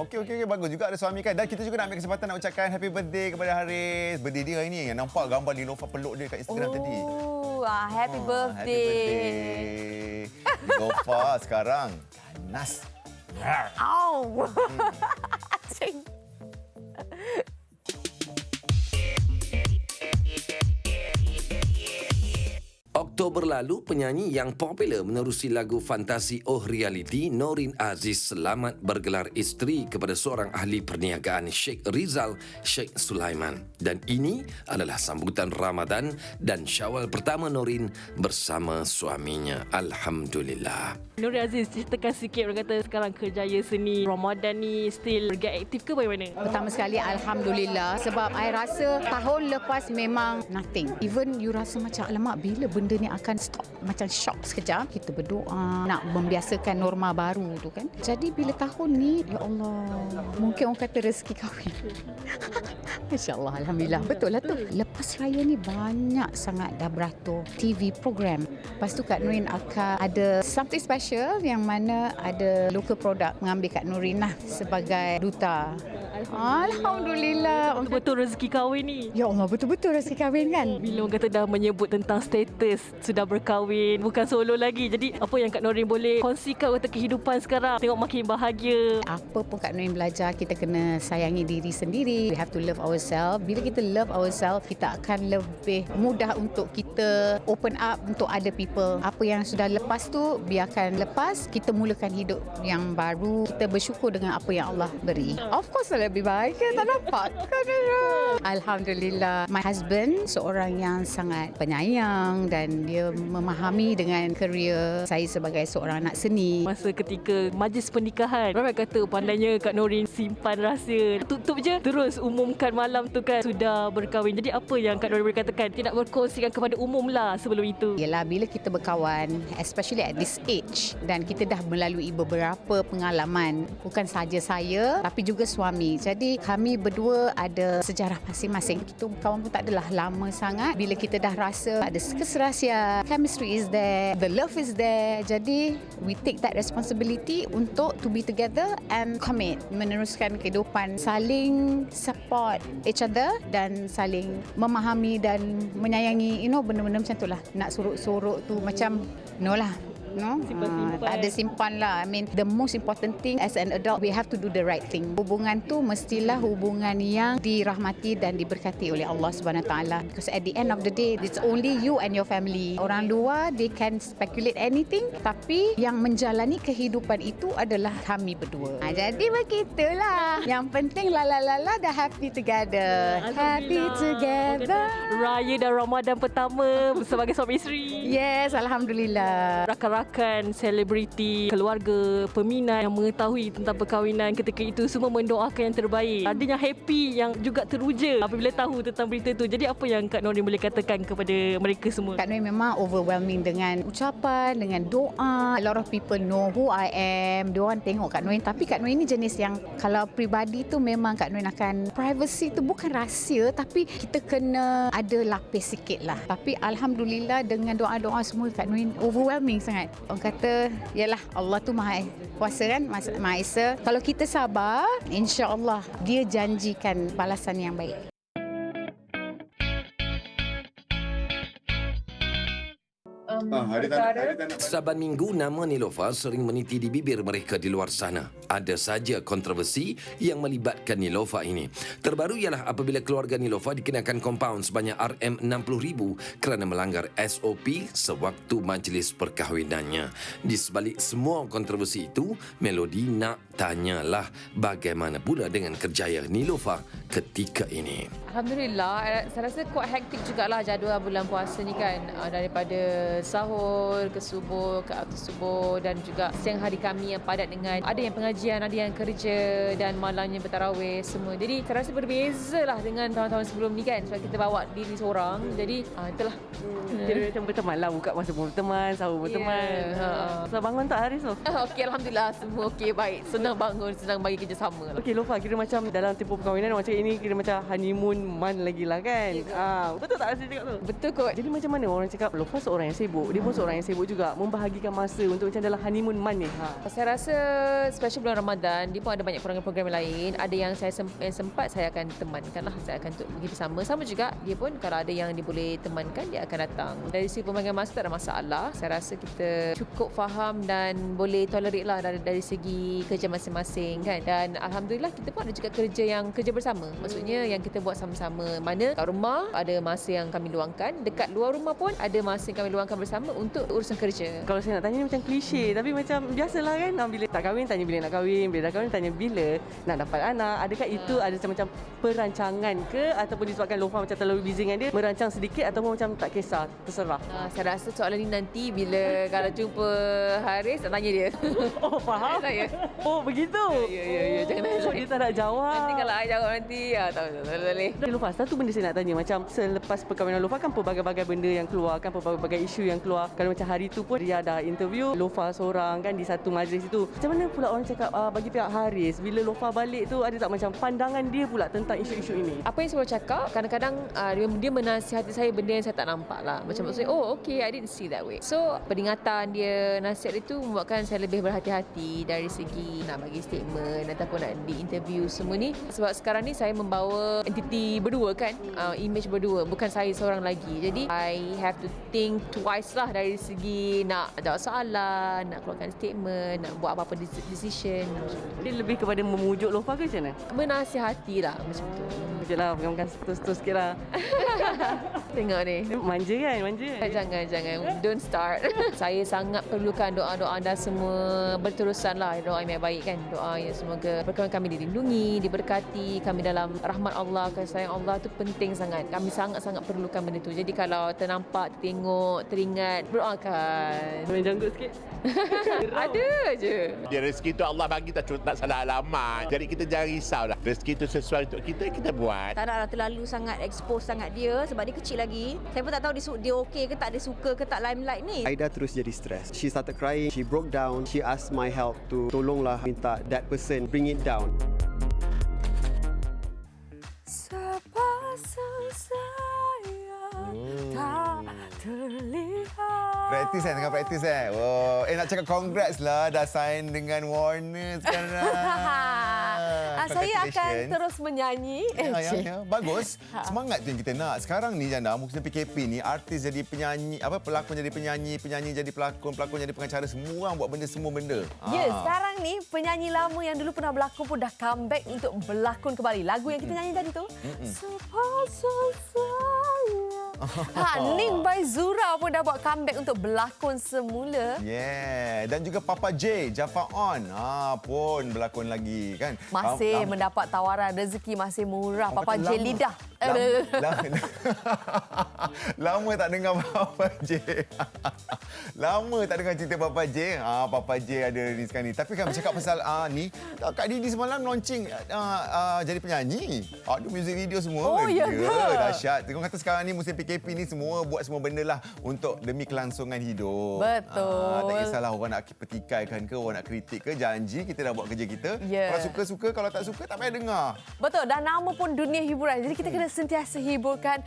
Okey. Bagus juga ada suami kan. Dan kita juga nak ambil kesempatan nak ucapkan happy birthday kepada Haris. Birthday dia hari ni. Yang nampak gambar Niloufar peluk dia kat Instagram tadi. Happy birthday. Niloufar sekarang ganas. Au. Oktober lalu, penyanyi yang popular menerusi lagu fantasi Oh Reality, Norin Aziz selamat bergelar isteri kepada seorang ahli perniagaan Sheikh Rizal, Sheikh Sulaiman. Dan ini adalah sambutan Ramadan dan Syawal pertama Norin bersama suaminya. Alhamdulillah. Norin Aziz, ceritakan sikit, orang kata sekarang kerjaya seni Ramadan ni still bergerak aktif ke bagaimana? Pertama sekali, Alhamdulillah. Sebab I rasa tahun lepas memang nothing. Even you rasa macam, alamak, bila benda ni akan stop, macam shock sekejap. Kita berdoa nak membiasakan norma baru tu kan. Jadi bila tahun ni, ya Allah, mungkin orang kata rezeki kahwin. Masya-Allah, alhamdulillah. Betul lah tu. Lepas raya ni banyak sangat dah beratur TV program. Lepas tu Kak Norin akan ada something special yang mana ada local product mengambil Kak Norin lah sebagai duta. Alhamdulillah. Betul rezeki kahwin ni. Ya Allah, betul-betul rezeki kahwin kan. Bila orang kata dah menyebut tentang status sudah berkahwin, bukan solo lagi. Jadi apa yang Kak Norin boleh kongsikan kata kehidupan sekarang? Tengok makin bahagia. Apa pun Kak Norin belajar, kita kena sayangi diri sendiri. We have to love ourselves. Bila kita love ourselves, kita akan lebih mudah untuk kita open up untuk other people. Apa yang sudah lepas tu, biarkan lepas. Kita mulakan hidup yang baru. Kita bersyukur dengan apa yang Allah beri. Of course lebih baik, tak dapat. Alhamdulillah. My husband seorang yang sangat penyayang dan dia memahami dengan kerjaya saya sebagai seorang anak seni. Masa ketika majlis pernikahan, ramai kata pandainya Kak Norin simpan rahsia. Tutup je terus umumkan malam tu kan sudah berkahwin. Jadi apa yang Kak Norin boleh katakan? Tidak berkongsikan kepada umum lah sebelum itu. Yalah, bila kita berkawan, especially at this age, dan kita dah melalui beberapa pengalaman, bukan saja saya tapi juga suami. family. Jadi kami berdua ada sejarah masing-masing. Kita kawan pun tak adalah lama sangat. Bila kita dah rasa ada keserasian, chemistry is there, the love is there. Jadi we take that responsibility untuk to be together and commit, meneruskan kehidupan, saling support each other dan saling memahami dan menyayangi, benda-benda macam tu lah. Nak sorok-sorok tu macam no lah. No? Tak ada simpan lah. I mean, the most important thing as an adult, we have to do the right thing. Hubungan tu mestilah hubungan yang dirahmati dan diberkati oleh Allah Subhanahu Taala. Because at the end of the day, it's only you and your family. Orang luar, they can speculate anything. Tapi yang menjalani kehidupan itu adalah kami berdua. Jadi begitulah. Yang penting dah happy together. Happy together. Raya dan Ramadan pertama sebagai suami isteri. Yes, Alhamdulillah. Rakan-rakan, selebriti, keluarga, peminat yang mengetahui tentang perkahwinan ketika itu semua mendoakan yang terbaik. Ada yang happy, yang juga teruja apabila tahu tentang berita itu. Jadi apa yang Kak Nori boleh katakan kepada mereka semua? Kak Nori memang overwhelming dengan ucapan, dengan doa. A lot of people know who I am. Diorang tengok Kak Nori. Tapi Kak Nori ni jenis yang kalau peribadi tu memang Kak Nori akan privacy tu bukan rahsia, tapi kita kena ada lapis sikit lah. Tapi Alhamdulillah dengan doa-doa semua Kak Nori overwhelming sangat. Orang kata, yalah Allah tu Maha Kuasa kan, Maha Esa. Kalau kita sabar, insya-Allah dia janjikan balasan yang baik. Saban minggu nama Niloufar sering meniti di bibir mereka di luar sana. Ada saja kontroversi yang melibatkan Niloufar ini. Terbaru ialah apabila keluarga Niloufar dikenakan kompaun sebanyak RM60,000 kerana melanggar SOP sewaktu majlis perkahwinannya. Di sebalik semua kontroversi itu, Melody nak tanyalah bagaimana pula dengan kerjaya Niloufar ketika ini. Alhamdulillah, saya rasa kuat hektik jugalah jadual bulan puasa ni kan. Daripada sahur ke subuh, ke atas subuh dan juga siang hari kami yang padat dengan ada yang pengajian, ada yang kerja dan malamnya bertarawih semua. Jadi saya rasa berbezalah dengan tahun-tahun sebelum ni kan. Sebab kita bawa diri seorang. Jadi itulah. Jadi macam berteman lah, buka masa pun berteman, sahur berteman. So bangun tak hari tu? Okey, Alhamdulillah semua okey, baik. Senang bangun, senang bagi kerjasama. Okey Lofa, kira macam dalam tempoh perkahwinan macam ini kira macam honeymoon month lagi lah kan. Betul tak saya cakap tu? Betul kot. Jadi macam mana orang cakap Lofa seorang yang sibuk, dia pun seorang yang sibuk juga, membahagikan masa untuk macam dalam honeymoon month ni. Saya rasa special bulan Ramadan, dia pun ada banyak program-program lain. Ada yang saya sempat saya akan temankan lah, saya akan pergi bersama. Sama juga dia pun kalau ada yang dia boleh temankan, dia akan datang. Dari segi pembagian masa tak ada masalah. Saya rasa kita cukup faham dan boleh tolerate lah dari segi kerja masing-masing kan. Dan Alhamdulillah kita pun ada juga kerja bersama. Maksudnya yang kita buat sama-sama. Mana kat rumah ada masa yang kami luangkan, dekat luar rumah pun ada masa yang kami luangkan bersama untuk urusan kerja. Kalau saya nak tanya ni macam klise, tapi macam biasalah kan. Bila tak kahwin tanya bila nak kahwin, bila dah kahwin tanya bila nak dapat anak. Adakah itu ada macam perancangan ke, ataupun disebabkan Lofa macam terlalu busy dengan dia, merancang sedikit ataupun macam tak kisah, terserah? Saya rasa soalan ni nanti bila kalau jumpa Haris nak tanya dia. Oh faham? Saya. Oh begitu? Ya. Jangan tanya saya. Dia tak nak jawab. Nanti kalau saya jawab nanti, tak boleh. Lofa, satu benda saya nak tanya, macam selepas perkahwinan Lofa kan pelbagai-bagai benda yang keluar kan, pelbagai isu yang keluar. Kalau macam hari tu pun dia ada interview Lofa seorang kan di satu majlis itu. Macam mana pula orang cakap bagi pihak Haris bila Lofa balik tu ada tak macam pandangan dia pula tentang isu-isu ini? Apa yang saya cakap, kadang-kadang dia menasihati saya benda yang saya tak nampak lah. Macam maksudnya, oh okay, I didn't see that way. So peringatan dia, nasihat itu membuatkan saya lebih berhati-hati dari segi nak bagi statement ataupun nak di-interview semua ni. Sebab sekarang ni saya membawa entiti berdua kan, image berdua, bukan saya seorang lagi. Jadi I have to think twice lah dari segi nak jawab soalan, nak keluarkan statement, nak buat apa-apa decision. Dia lebih kepada memujuk Lofa ke macam mana? Menasihati lah macam tu. Sekejap lah, pegang stus sikit lah. Tengok ni. Manja kan, manja. Jangan. Don't start. Saya sangat perlukan doa-doa anda semua berterusan lah. Doa yang baik kan. Doa yang semoga perkahwinan kami dilindungi, diberkati. Kami dalam rahmat Allah, kasih sayang Allah tu penting sangat. Kami sangat-sangat perlukan benda tu. Jadi kalau ternampak, tengok, teringat, berdoakan. Main janggut sikit. Ada je. Dia rezeki tu Allah bagi, tak salah alamat. Jadi kita jangan risau lah. Rezeki tu sesuai untuk kita buat. Tak naklah terlalu sangat expose sangat dia sebab dia kecil lagi. Saya pun tak tahu dia okey ke tak, dia suka ke tak limelight ni. Aida terus jadi stres. She started crying, she broke down, she asked my help to tolonglah minta that person bring it down. Praktis tengah praktis Oh, nak cakap congrats lah dah sign dengan Warner sekarang. Saya akan terus menyanyi. Ya. Bagus. Semangat tu yang kita nak. Sekarang ni Jana, musim PKP ni artis jadi penyanyi, pelakon jadi penyanyi, penyanyi jadi pelakon, pelakon jadi pengacara, semua orang buat semua benda. Ya, sekarang ni penyanyi lama yang dulu pernah berlakon pun dah comeback untuk berlakon kembali. Lagu yang kita nyanyi tadi tu. Sepasang saya. Ning by Zura pun dah buat comeback untuk berlakon semula. Yeah. Dan juga Papa J, Jafar On pun berlakon lagi kan. Masih mendapat tawaran rezeki masih murah. Papa J lidah. Lama tak dengar Papa J. Lama tak dengar cerita Papa J. Papa J ada ni sekarang ni. Tapi kan bercakap pasal ni, Kak Didi semalam launching jadi penyanyi. Ada music video semua. Oh, ya ke? Dahsyat. Tengok kata sekarang ni musim PKP ni semua buat semua benda lah untuk demi kelangsungan hidup. Betul. Tak kisahlah orang nak petikaikan ke, orang nak kritik ke, janji kita dah buat kerja kita. Yeah. Kalau suka-suka, kalau tak suka tak payah dengar. Betul. Dan nama pun dunia hiburan. Jadi kita kena sentiasa hiburkan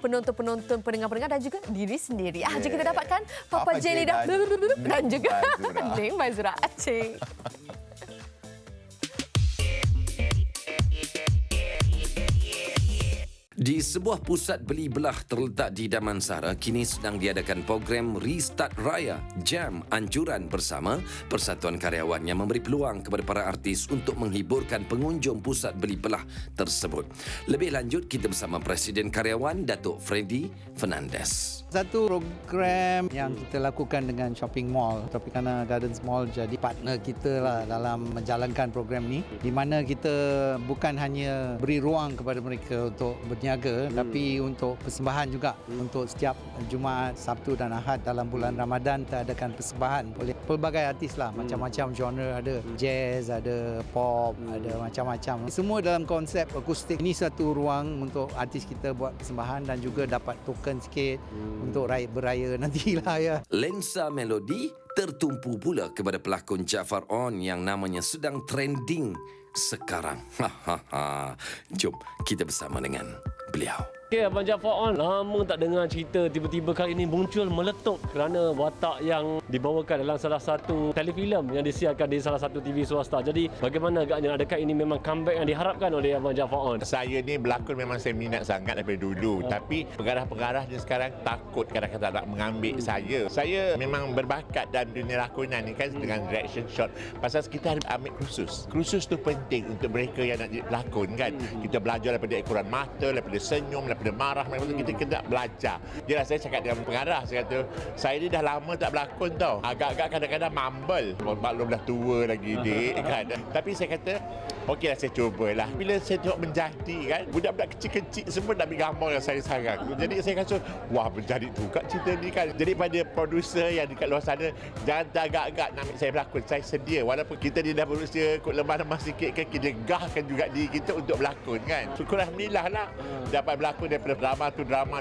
penonton-penonton, pendengar-pendengar dan juga diri sendiri. Jika kita dapatkan Papa J lidah dan juga Ning by Zura. Acik. Di sebuah pusat beli belah terletak di Damansara, kini sedang diadakan program Restart Raya Jam Anjuran Bersama Persatuan Karyawan yang memberi peluang kepada para artis untuk menghiburkan pengunjung pusat beli belah tersebut. Lebih lanjut, kita bersama Presiden Karyawan, Datuk Freddy Fernandez. Satu program yang kita lakukan dengan Shopping Mall, Tropicana Gardens Mall jadi partner kita lah dalam menjalankan program ni, di mana kita bukan hanya beri ruang kepada mereka untuk berniaga, tapi untuk persembahan juga. Untuk setiap Jumaat, Sabtu dan Ahad dalam bulan Ramadan kita adakan persembahan oleh pelbagai artis lah, macam-macam genre, ada jazz, ada pop, ada macam-macam. Semua dalam konsep akustik. Ini satu ruang untuk artis kita buat persembahan dan juga dapat token sikit untuk beraya nantilah ya. Lensa Melodi tertumpu pula kepada pelakon Jafar On yang namanya sedang trending sekarang. Jom kita bersama dengan beliau. Okey, Abang Jafar On, lama tak dengar cerita, tiba-tiba kali ini muncul meletup kerana watak yang dibawakan dalam salah satu telefilm yang disiarkan di salah satu TV swasta. Jadi bagaimana agaknya, adakah ini memang comeback yang diharapkan oleh Abang Jafar On? Saya ni berlakon memang saya minat sangat daripada dulu. Tapi pengarah-pengarah ni sekarang takut kadang-kadang nak mengambil saya. Saya memang berbakat dalam dunia lakonan ni kan dengan direction shot. Pasal kita ambil kursus. Kursus tu penting untuk mereka yang nak jadi pelakon kan. Kita belajar daripada ekoran mata, daripada senyum, daripada marah, kita kena belajar. Jelah saya cakap dengan pengarah, saya kata, saya ni dah lama tak berlakon tau. Agak-agak kadang-kadang mumble. Maklum dah tua lagi dik kan. Tapi saya kata, okeylah saya cubalah. Bila saya tengok menjadi kan, budak-budak kecil-kecil semua nak ambil gambar yang saya sekarang. Jadi saya rasa, wah menjadi juga cerita ni kan. Jadi pada produser yang dekat luar sana, jangan teragak-agak nak ambil saya berlakon. Saya sedia. Walaupun kita ni dah berusia kot lemah-lemah sikit kan, kita gahkan juga diri kita untuk berlakon kan. Syukur Alhamdulillah lah. Dapat berlakon daripada drama tu drama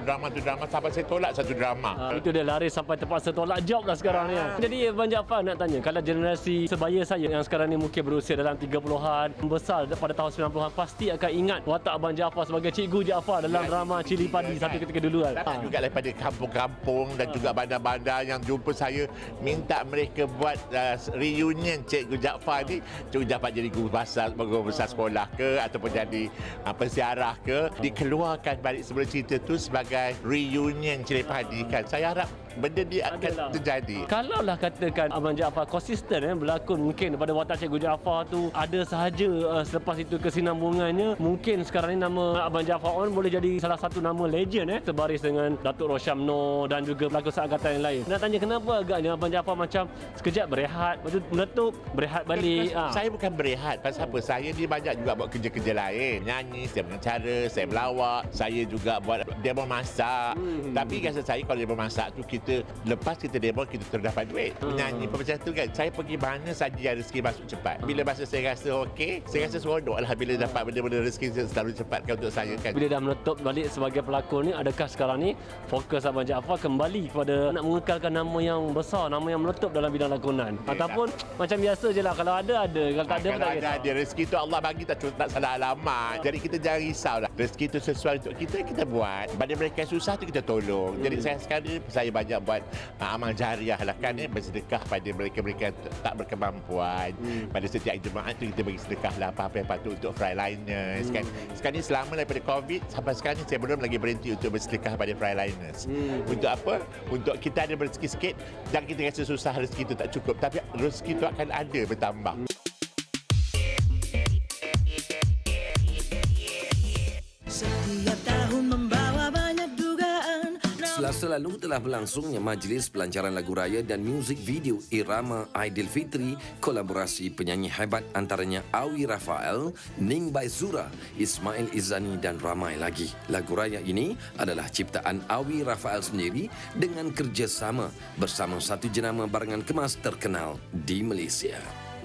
sampai saya tolak satu drama. Itu dia lari sampai terpaksa tolak job lah sekarang ni. Jadi Abang Jafar nak tanya, kalau generasi sebaya saya yang sekarang ni mungkin berusia dalam 30-an, besar pada tahun 90-an, pasti akan ingat watak Abang Jafar sebagai Cikgu Jafar dalam drama Cili Padi satu ketika dulu kan. Dapat juga daripada kampung-kampung dan juga bandar-bandar yang jumpa saya, minta mereka buat reunion Cikgu Jafar ni. Cikgu Jafar jadi guru besar sekolah ke ataupun jadi pensiarah ke, dikeluarkan balik sebelum cerita tu sebagai reunion Cili Padi kan. Saya harap benda ni akan terjadi. Kalaulah katakan Abang Jafar konsisten berlakon, mungkin pada watak Cikgu Jafar tu ada sahaja selepas itu kesinambungannya, mungkin sekarang ni nama Abang Jafar On boleh jadi salah satu nama legend terbaris dengan Datuk Rosyamno dan juga pelakon seangkatan yang lain. Nak tanya kenapa agaknya Abang Jafar macam sekejap berehat, lepas tu meletup, berehat balik. Saya bukan berehat. Pasal apa? Saya ni banyak juga buat kerja-kerja lain. Nyanyi, saya mengacara, saya melawak, saya juga buat demo masak. Tapi rasa saya kalau demo masak tu, kita lepas kita demo kita terdapat duit. Menyanyi macam tu kan. Saya pergi mana saja rezeki masuk cepat. Bila masa saya rasa okey, saya rasa seronok lah bila dapat benda-benda rezeki selalu cepat kan untuk saya kan. Bila dah meletup balik sebagai pelakon ni, adakah sekarang ni fokus Abang Jafar kembali kepada nak mengekalkan nama yang besar, nama yang meletup dalam bidang lakonan? Ataupun macam biasa je lah, kalau ada, kalau tak ada kalau ada rezeki tu Allah bagi, tak salah alamat. Jadi kita jangan risau lah. Rezeki tu sesuai untuk kita buat. Pada mereka yang susah tu kita tolong. Jadi saya sekarang ni, saya banyak banyak buat amal jariah lah kan, bersedekah pada mereka-mereka yang tak berkemampuan. Pada setiap Jumaat tu kita bagi sedekah lah apa-apa yang patut untuk frontliners kan. Sekarang ni selama daripada COVID sampai sekarang ni saya belum lagi berhenti untuk bersedekah pada frontliners. Untuk apa? Untuk kita ada rezeki sikit, jangan kita rasa susah rezeki itu tak cukup, tapi rezeki itu akan ada bertambah. Setiap tahun membawa banyak dugaan. Selasa lalu telah berlangsungnya Majlis Pelancaran Lagu Raya dan muzik video Irama Aidilfitri, kolaborasi penyanyi hebat antaranya Awi Rafael, Ning Baizura, Ismail Izzani dan ramai lagi. Lagu raya ini adalah ciptaan Awi Rafael sendiri dengan kerjasama bersama satu jenama barangan kemas terkenal di Malaysia.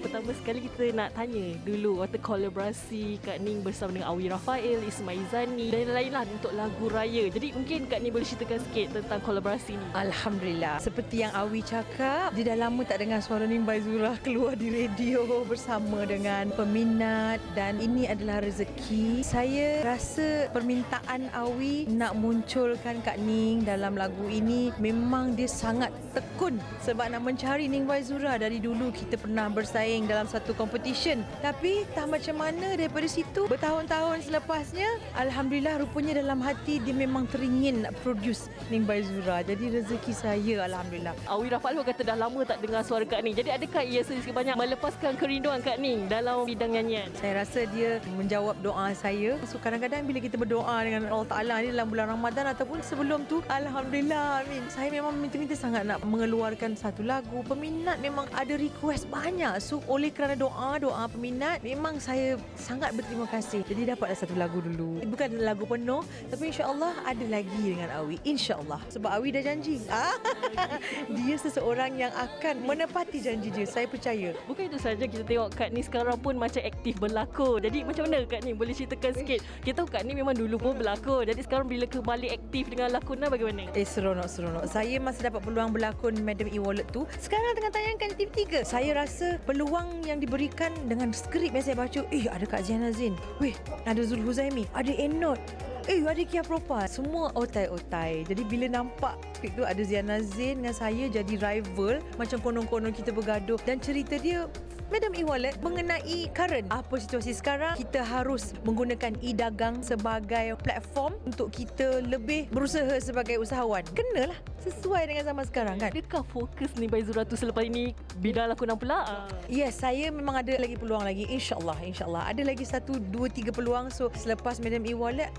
Pertama sekali kita nak tanya dulu waktu kolaborasi Kak Ning bersama dengan Awi Rafael, Ismail Izzani dan lain-lain lah untuk lagu raya. Jadi mungkin Kak Ning boleh ceritakan sikit tentang kolaborasi ni. Alhamdulillah. Seperti yang Awi cakap, dia dah lama tak dengar suara Ning Baizura keluar di radio bersama dengan peminat dan ini adalah rezeki. Saya rasa permintaan Awi nak munculkan Kak Ning dalam lagu ini memang dia sangat tekun sebab nak mencari Ning Baizura. Dari dulu kita pernah bersaing dalam satu competition, tapi tak macam mana daripada situ bertahun-tahun selepasnya, Alhamdulillah rupanya dalam hati dia memang teringin nak produce Ning Baizura. Jadi rezeki saya, Alhamdulillah. Awi Rafael kata dah lama tak dengar suara Kak Ning. Jadi adakah ia sedikit banyak melepaskan kerinduan Kak Ning dalam bidang nyanyian? Saya rasa dia menjawab doa saya. So kadang-kadang bila kita berdoa dengan Allah Ta'ala ni dalam bulan Ramadan ataupun sebelum tu, Alhamdulillah, amin. Saya memang minta-minta sangat nak mengeluarkan satu lagu. Peminat memang ada request banyak. So oleh kerana doa peminat, memang saya sangat berterima kasih. Jadi dapatlah satu lagu dulu. Bukan lagu penuh, tapi insya-Allah ada lagi dengan Awi. Insya-Allah. Sebab Awi dah janji. Dia seseorang yang akan menepati janji dia. Saya percaya. Bukan itu saja, kita tengok Kak Ning sekarang pun macam aktif berlakon. Jadi macam mana Kak Ning boleh ceritakan sikit? Kita tahu Kak Ning memang dulu pun berlakon. Jadi sekarang bila kembali aktif dengan lakonan bagaimana? Seronok. Saya masa dapat peluang berlakon Madam E-Wallet tu, sekarang tengah tayangkan di TV3. Saya rasa peluang yang diberikan dengan skrip yang saya baca, ada Kak Ziana Zain, ada Zul Huzaimi, ada Enot, ada Kia Propa, semua otai-otai. Jadi bila nampak skrip tu ada Ziana Zain dengan saya jadi rival, macam konon-konon kita bergaduh, dan cerita dia Madam E-Wallet mengenai current. Apa situasi sekarang, kita harus menggunakan e-dagang sebagai platform untuk kita lebih berusaha sebagai usahawan. Kenalah sesuai dengan zaman sekarang kan. Adakah fokus Ning Baizura tu selepas ini bidang lakonan pula? Yes, saya memang ada lagi peluang lagi. InsyaAllah. Ada lagi 1, 2, 3 peluang. So selepas Madam E-Wallet,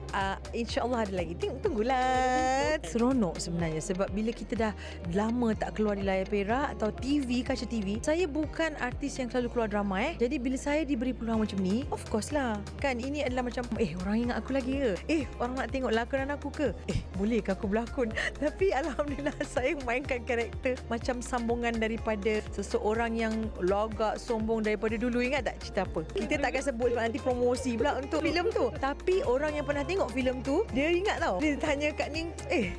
insyaAllah ada lagi. Tunggulah. Seronok sebenarnya sebab bila kita dah lama tak keluar di layar perak atau TV, kaca TV, saya bukan artis yang selalu keluar drama. Jadi bila saya diberi peluang macam ni, of course lah. Kan ini adalah macam, orang ingat aku lagi ke? Orang nak tengok lakonan aku ke? Boleh ke aku berlakon? Tapi Alhamdulillah saya mainkan karakter macam sambungan daripada seseorang yang lagak, sombong daripada dulu. Ingat tak cerita apa? Kita takkan sebut sebab nanti promosi pula untuk filem tu. Tapi orang yang pernah tengok filem tu, dia ingat tau. Dia tanya Kak Ning,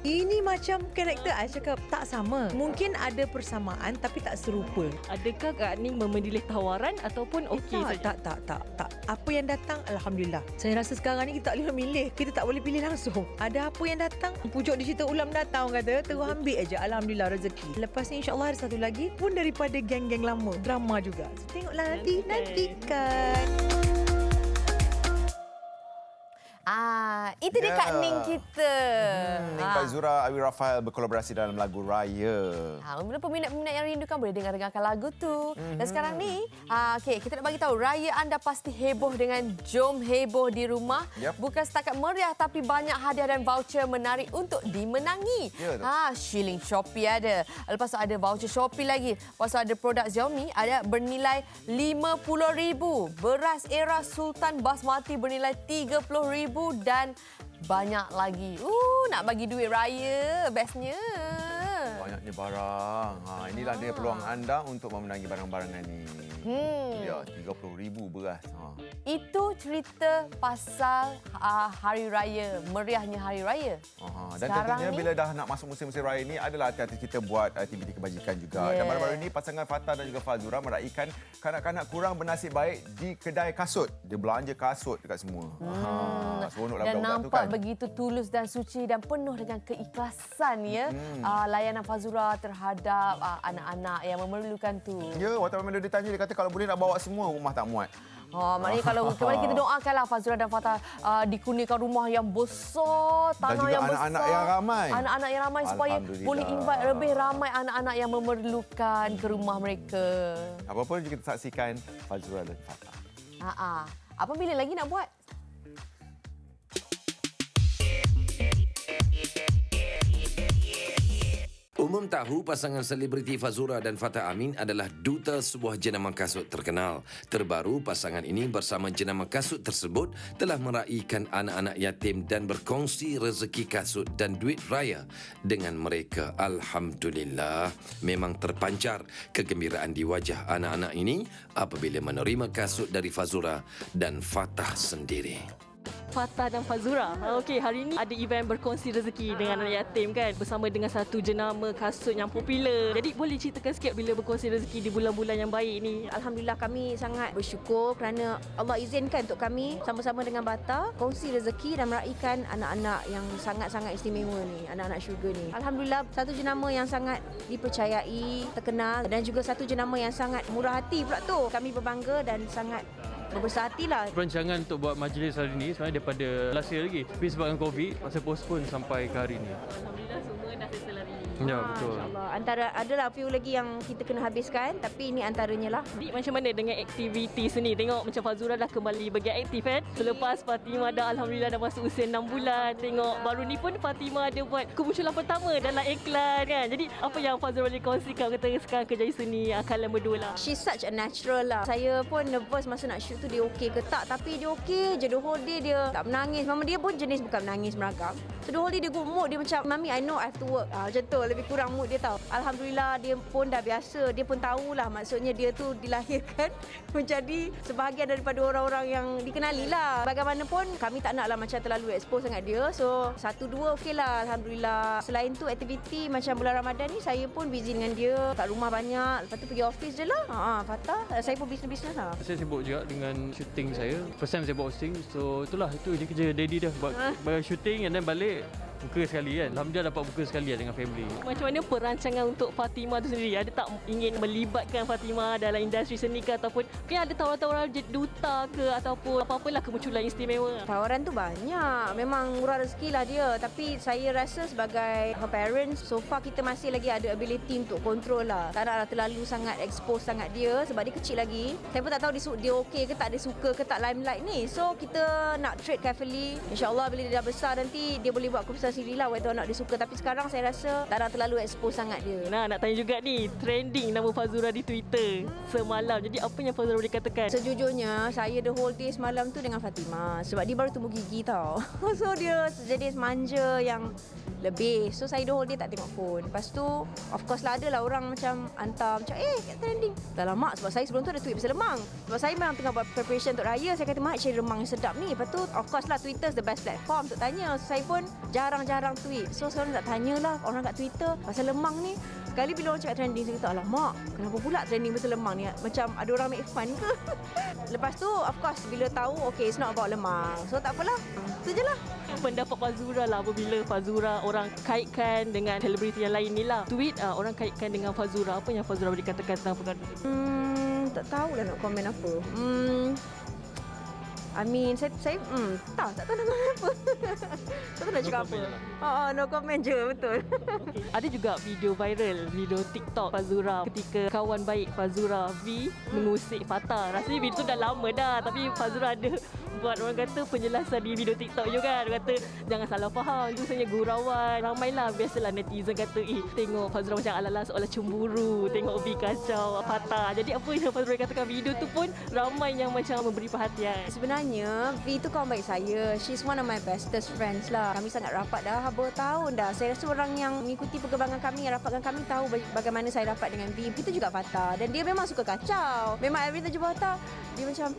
ini macam karakter. I cakap, tak sama. Mungkin ada persamaan tapi tak serupa. Adakah Kak Ning memilih tawaran ataupun okey saja? Tak. Apa yang datang, Alhamdulillah. Saya rasa sekarang ni kita tak boleh milih. Kita tak boleh pilih langsung. Ada apa yang datang, pucuk di cerita ulam datang kata, terus ambil aja. Alhamdulillah rezeki. Lepas ni insyaAllah ada satu lagi pun daripada geng-geng lama. Drama juga. So, tengoklah nantikan. Itu dia Kak Ning kita. Ning Baizura, Awi Rafael berkolaborasi dalam lagu Raya. Mula peminat-peminat yang rindukan boleh dengarkan lagu tu. Dan sekarang ni, kita nak bagi tahu raya anda pasti heboh dengan Jom Heboh di Rumah. Bukan setakat meriah tapi banyak hadiah dan voucher menarik untuk dimenangi. Shilling Shopee ada. Lepas tu ada voucher Shopee lagi. Lepas tu ada produk Xiaomi ada bernilai RM50,000. Beras Era Sultan Basmati bernilai RM30,000 dan banyak lagi. Nak bagi duit raya bestnya. Banyak Banyaknya barang. Inilah dia peluang anda untuk memenangi barang-barangan ni. Ya, 30,000 beras. Itu cerita pasal Hari Raya, meriahnya Hari Raya. Dan tentunya bila dah nak masuk musim-musim raya ni adalah hati-hati kita buat aktiviti kebajikan juga. Dan baru-baru ini pasangan Fatah dan juga Fazura meraihkan kanak-kanak kurang bernasib baik di kedai kasut. Dia belanja kasut dekat semua. Seronoklah Dan budak-budak tu nampak kan. begitu tulus dan suci dan penuh dengan keikhlasan ya. Layanan Fazura terhadap anak-anak yang memerlukan tu. Ya, waktu Melody ditanya dia kata kalau boleh nak bawa semua rumah tak muat. Maknanya kalau kembali kita doakanlah Fazura dan Fatah dikurniakan rumah yang besar, tanah juga yang besar. anak-anak yang ramai. Anak-anak yang ramai supaya boleh invite lebih ramai anak-anak yang memerlukan ke rumah mereka. Apa-apa juga kita saksikan Fazura dan Fatah. Apa bila lagi nak buat? Umum tahu pasangan selebriti Fazura dan Fatah Amin adalah duta sebuah jenama kasut terkenal. Terbaru, pasangan ini bersama jenama kasut tersebut telah meraihkan anak-anak yatim dan berkongsi rezeki kasut dan duit raya dengan mereka. Alhamdulillah, memang terpancar kegembiraan di wajah anak-anak ini apabila menerima kasut dari Fazura dan Fatah sendiri. Fatah dan Fazura. Okey, hari ini ada event berkongsi rezeki dengan anak yatim kan, bersama dengan satu jenama kasut yang popular. Jadi boleh ceritakan sikit bila berkongsi rezeki di bulan-bulan yang baik ni? Alhamdulillah, kami sangat bersyukur kerana Allah izinkan untuk kami sama-sama dengan Bata kongsi rezeki dan meraihkan anak-anak yang sangat-sangat istimewa ni, anak-anak syurga ni. Alhamdulillah, satu jenama yang sangat dipercayai, terkenal, dan juga satu jenama yang sangat murah hati pula tu. Kami berbangga dan sangat berbesar hatilah. Perancangan untuk buat majlis hari ini sebenarnya daripada last year lagi. Tapi sebabkan COVID, masa postpone sampai ke hari ini. Alhamdulillah semua dah settle hari ini. Ya, betul. InsyaAllah. Antara adalah few lagi yang kita kena habiskan, tapi ini antaranya lah. Jadi macam mana dengan aktiviti seni? Tengok macam Fazura dah kembali beraktif kan. Selepas Fatimah dah Alhamdulillah dah masuk usia 6 bulan. Tengok baru ni pun Fatimah ada buat kemunculan pertama dalam iklan kan. Jadi apa yang Fazura boleh kongsikan kata sekarang kerjaya seni kalian berdua lah? She's such a natural lah. Saya pun nervous masa nak shoot tu dia okey ke tak. Tapi dia okey je. The whole day dia tak menangis. Mama dia pun jenis bukan menangis meragam. So the whole day dia good mood. Dia macam, Mami I know I have to work. Macam tu. Lebih kurang mood dia tahu. Alhamdulillah dia pun dah biasa. Dia pun tahulah maksudnya dia tu dilahirkan menjadi sebahagian daripada orang-orang yang dikenali lah. Bagaimanapun kami tak naklah macam terlalu expose sangat dia. So 1-2 okey lah Alhamdulillah. Selain tu aktiviti macam bulan Ramadan ni saya pun busy dengan dia. Kat rumah banyak. Lepas tu pergi office je lah. Fatah. Saya pun bisnes-bisnes lah. Saya sibuk juga dengan shooting saya. First time saya buat hosting. So itulah, itu je kerja daddy dah. Buat shooting and then balik. Buka sekali kan. Alhamdulillah dapat buka sekali dengan family. Macam mana perancangan untuk Fatimah tu sendiri? Ada tak ingin melibatkan Fatimah dalam industri seni ke, ataupun mungkin ada tawaran-tawaran jadi duta ke, ataupun apa-apalah kemunculan istimewa? Tawaran tu banyak. Memang murah rezeki lah dia. Tapi saya rasa sebagai her parents, so far kita masih lagi ada ability untuk control lah. Tak naklah terlalu sangat expose sangat dia sebab dia kecil lagi. Saya pun tak tahu dia okey ke tak, dia suka ke tak limelight ni. So kita nak treat carefully. InsyaAllah bila dia dah besar nanti dia boleh buat keputusan sendiri lah waktu anak dia suka. Tapi sekarang saya rasa tak nak terlalu expose sangat dia. Nah, nak tanya juga ni, trending nama Fazura di Twitter semalam. Jadi apa yang Fazura boleh katakan? Sejujurnya saya the whole day semalam tu dengan Fatimah sebab dia baru tumbuh gigi tau. So dia jadi manja yang lebih. So saya the whole day tak tengok phone. Lepas tu of course lah adalah orang macam hantar macam kat trending. Dah lama sebab saya sebelum tu ada tweet pasal lemang. Sebab saya memang tengah buat preparation untuk raya. Saya kata mak cari lemang yang sedap ni. Lepas tu of course lah Twitter is the best platform untuk tanya. So, saya pun jarang-jarang tweet. So sekarang tak tanyalah orang kat Twitter pasal lemang ni. Sekali bila orang cakap trending, saya kata, alamak, kenapa pula trending pasal lemang ni? Macam ada orang make fun ke? Lepas tu, of course, bila tahu, okay, it's not about lemang. So, tak apalah. Itu je lah. Pendapat Fazura lah apabila Fazura orang kaitkan dengan selebriti yang lain ni lah. Tweet orang kaitkan dengan Fazura. Apa yang Fazura boleh katakan tentang perkara itu? Tak tahulah nak komen apa. I mean, saya tak tahu nak komen apa. Tak tahu nak cakap apa. No comment je, betul. Okay. Ada juga video viral, video TikTok Fazura ketika kawan baik Fazura V mengusik Fatah. Rasanya video tu dah lama dah, tapi Fazura ada buat orang kata penjelasan di video TikTok je kan. Orang kata jangan salah faham, itu sebenarnya gurauan. Ramailah biasalah netizen kata tengok Fazura macam ala-ala seolah cemburu, tengok V kacau Fatah. Jadi apa yang Fazura katakan video tu pun ramai yang macam memberi perhatian. Sebenarnya V tu kawan baik saya. She's one of my bestest friends lah. Kami sangat rapat dah bertahun dah. Saya rasa orang yang mengikuti perkembangan kami, yang rapat dengan kami tahu bagaimana saya rapat dengan V. Kita juga Fatah dan dia memang suka kacau. Memang every time jumpa Fatah dia macam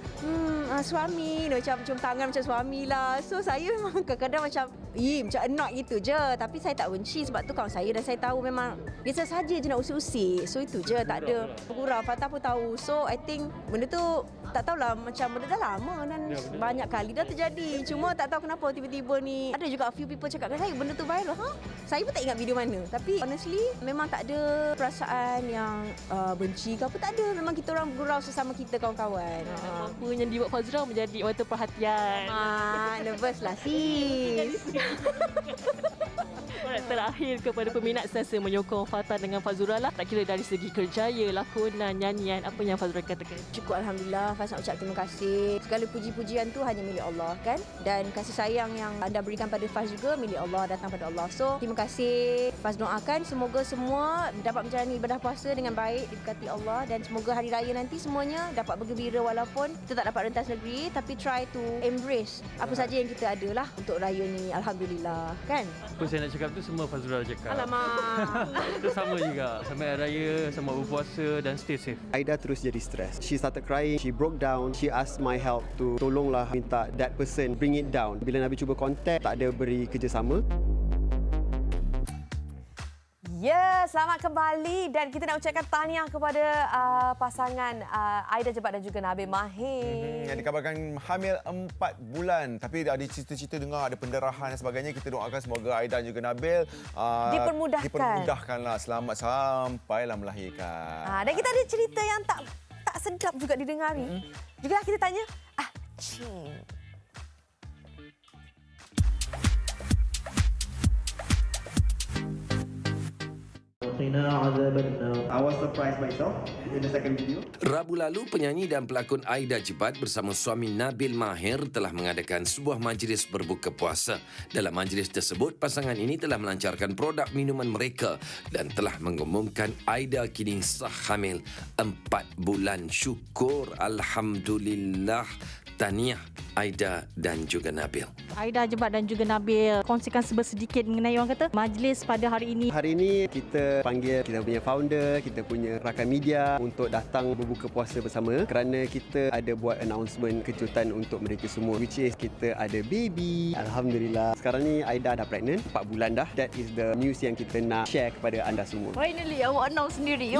suami, dia macam cium tangan macam suami lah. So saya memang kadang-kadang macam macam annoyed gitu je. Tapi saya tak benci sebab tu kawan saya dan saya tahu memang dia saja je nak usik-usik. So itu je, tak ada gurau. Fatah pun tahu. So I think benda tu tak tahulah, macam benda dah lama dan banyak kali dah terjadi. Cuma tak tahu kenapa tiba-tiba ni ada juga a few people cakap dengan saya benda tu viral. Saya pun tak ingat video mana. Tapi honestly memang tak ada perasaan yang benci ke apa, tak ada. Memang kita orang bergurau sesama kita kawan-kawan. Apa yang dibuat Fazura menjadi mata perhatian. Nervous lah sis. Terakhir kepada peminat, saya menyokong Fatah dengan Fazura lah. Tak kira dari segi kerjaya, lakonan, nyanyian, apa yang Fazura katakan? Cukup Alhamdulillah. Faz nak ucap terima kasih. Segala puji-pujian tu hanya milik Allah kan. Dan kasih sayang yang anda berikan pada Faz juga milik Allah, datang pada Allah. So terima kasih. Faz doakan semoga semua dapat menjalani ibadah puasa dengan baik, diberkati Allah. Dan semoga hari raya nanti semuanya dapat bergembira walaupun kita tak dapat rentas negeri. Tapi try to embrace apa saja yang kita ada lah untuk raya ni. Alhamdulillah kan. Apa saya nak cakap tu semua Fazura dah cakap. Alamak. Itu sama juga. Sampai hari raya, sama berpuasa dan stay safe. Aida terus jadi stres. She started crying, she broke down, she asked my help to tolonglah minta that person bring it down. Bila Nabil cuba contact, tak ada beri kerjasama. Ya, selamat kembali dan kita nak ucapkan tahniah kepada pasangan Aida Jebat dan juga Nabil Mahir. Yang dikabarkan hamil 4 bulan. Tapi ada cerita-cerita dengar ada pendarahan dan sebagainya. Kita doakan semoga Aida dan juga Nabil dipermudahkanlah selamat sampailah melahirkan. Dan kita ada cerita yang tak sedap juga didengari. Juga kita tanya, cing. I was surprised myself in the second video. Rabu lalu, penyanyi dan pelakon Aida Jebat bersama suami Nabil Mahir telah mengadakan sebuah majlis berbuka puasa. Dalam majlis tersebut, pasangan ini telah melancarkan produk minuman mereka dan telah mengumumkan Aida kini sah hamil 4 bulan. Syukur, Alhamdulillah. Tahniah Aida dan juga Nabil. Aida Jebat dan juga Nabil kongsikan sedikit mengenai orang kata majlis pada hari ini. Hari ini kita panggil kita punya founder, kita punya rakan media untuk datang berbuka puasa bersama kerana kita ada buat announcement kejutan untuk mereka semua, which is kita ada baby. Alhamdulillah. Sekarang ni Aida dah pregnant 4 bulan dah. That is the news yang kita nak share kepada anda semua. Finally awak announce sendiri.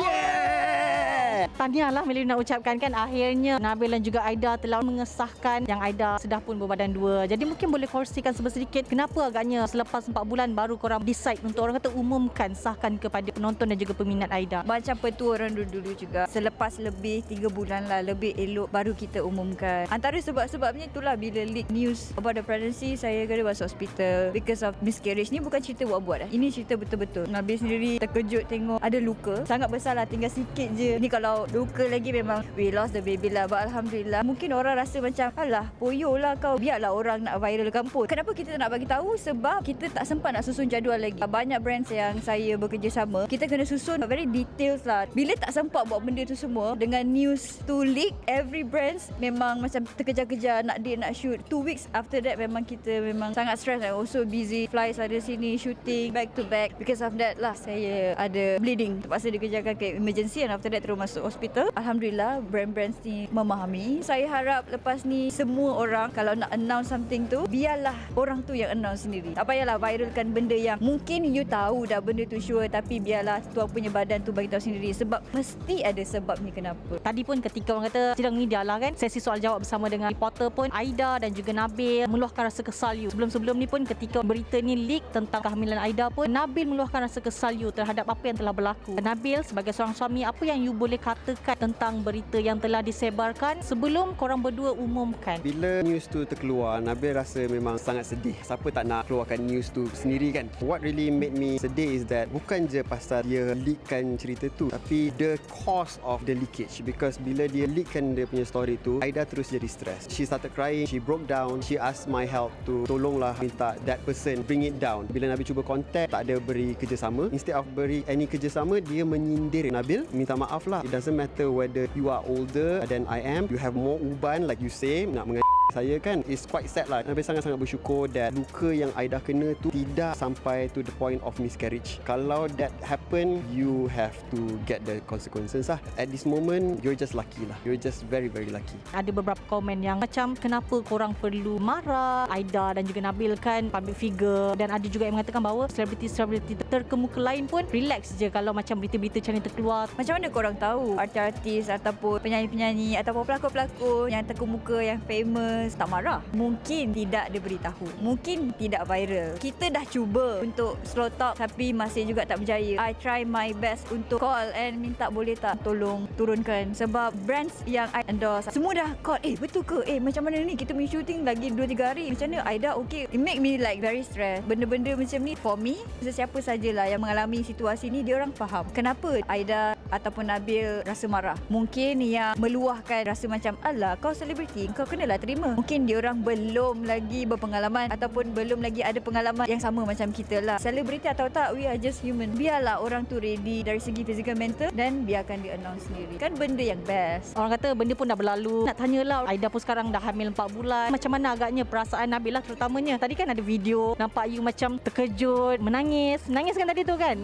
Tahniah lah Melly nak ucapkan kan, akhirnya Nabil dan juga Aida telah mengesahkan yang Aida sudah pun berbadan 2. Jadi mungkin boleh kongsikan sedikit kenapa agaknya selepas 4 bulan baru korang decide untuk orang kata umumkan, sahkan kepada penonton dan juga peminat Aida. Macam petua orang dulu-dulu juga. Selepas lebih 3 bulan lah, lebih elok baru kita umumkan. Antara sebab-sebabnya itulah bila leak news about the pregnancy, saya kena masuk hospital because of miscarriage. Ni bukan cerita buat-buat. Ini cerita betul-betul. Nabil sendiri terkejut tengok ada luka. Sangat besar lah, tinggal sikit je. Ni kalau luka lagi memang we lost the baby lah. But Alhamdulillah. Mungkin orang rasa macam alah poyo lah kau, biarlah orang nak viralkan pun. Kenapa kita nak bagi tahu? Sebab kita tak sempat nak susun jadual lagi. Banyak brands yang saya bekerjasama, kita kena susun very details lah. Bila tak sempat buat benda tu semua, dengan news tu leak, every brands memang macam terkejar-kejar nak date, nak shoot. 2 weeks after that memang kita memang sangat stress and also busy. Flights ada sini, shooting back to back. Because of that lah saya ada bleeding. Terpaksa dikejarkan ke emergency and after that terus masuk hospital. Alhamdulillah brand-brands ni memahami. Saya harap lepas ni semua orang kalau nak announce something tu, biarlah orang tu yang announce sendiri. Tak payahlah viralkan benda yang mungkin you tahu dah benda tu sure, tapi biarlah tuan punya badan tu bagi tahu sendiri sebab mesti ada sebab ni kenapa. Tadi pun ketika orang kata sidang media lah kan, sesi soal jawab bersama dengan reporter pun, Aida dan juga Nabil meluahkan rasa kesal you. Sebelum-sebelum ni pun ketika berita ni leak tentang kehamilan Aida pun, Nabil meluahkan rasa kesal you terhadap apa yang telah berlaku. Nabil sebagai seorang suami, apa yang you boleh kata mengatakan tentang berita yang telah disebarkan sebelum korang berdua umumkan? Bila news tu terkeluar, Nabil rasa memang sangat sedih. Siapa tak nak keluarkan news tu sendiri kan? What really made me sedih is that bukan je pasal dia leakkan cerita tu, tapi the cause of the leakage. Because bila dia leakkan dia punya story tu, Aida terus jadi stress. She started crying, she broke down, she asked my help to tolonglah minta that person bring it down. Bila Nabil cuba contact, tak ada beri kerjasama. Instead of beri any kerjasama, dia menyindir Nabil. Minta maaf lah. It doesn't matter whether you are older than I am, you have more uban like you say, nak saya kan. It's quite sad lah. Nabil sangat-sangat bersyukur that luka yang Aida kena tu tidak sampai to the point of miscarriage. Kalau that happen, you have to get the consequences lah. At this moment, you're just lucky lah. You're just very, very lucky. Ada beberapa komen yang macam kenapa korang perlu marah. Aida dan juga Nabil kan public figure, dan ada juga yang mengatakan bahawa selebriti-selebriti terkemuka lain pun relax je kalau macam berita-berita macam ni terkeluar. Macam mana korang tahu artis-artis ataupun penyanyi-penyanyi ataupun pelakon-pelakon yang terkemuka, yang famous tak marah? Mungkin tidak diberitahu, mungkin tidak viral. Kita dah cuba untuk slow talk tapi masih juga tak berjaya. I try my best untuk call and minta boleh tak tolong turunkan, sebab brands yang I endorse semua dah call, betul ke? Macam mana ni? Kita punya shooting lagi 2-3 hari. Macam mana Aida okay? It make me like very stress. Benda-benda macam ni for me, sesiapa sajalah yang mengalami situasi ni, dia orang faham kenapa Aida ataupun Nabil rasa marah. Mungkin yang meluahkan rasa macam, alah kau selebriti, kau kenalah terima. Mungkin dia orang belum lagi berpengalaman ataupun belum lagi ada pengalaman yang sama macam kita lah. Selebriti atau tak, we are just human. Biarlah orang tu ready dari segi physical mental dan biarkan dia announce sendiri. Kan benda yang best. Orang kata benda pun dah berlalu. Nak tanyalah, Aida pun sekarang dah hamil 4 bulan. Macam mana agaknya perasaan Nabil lah terutamanya? Tadi kan ada video nampak you macam terkejut, menangis. Menangis kan tadi tu kan?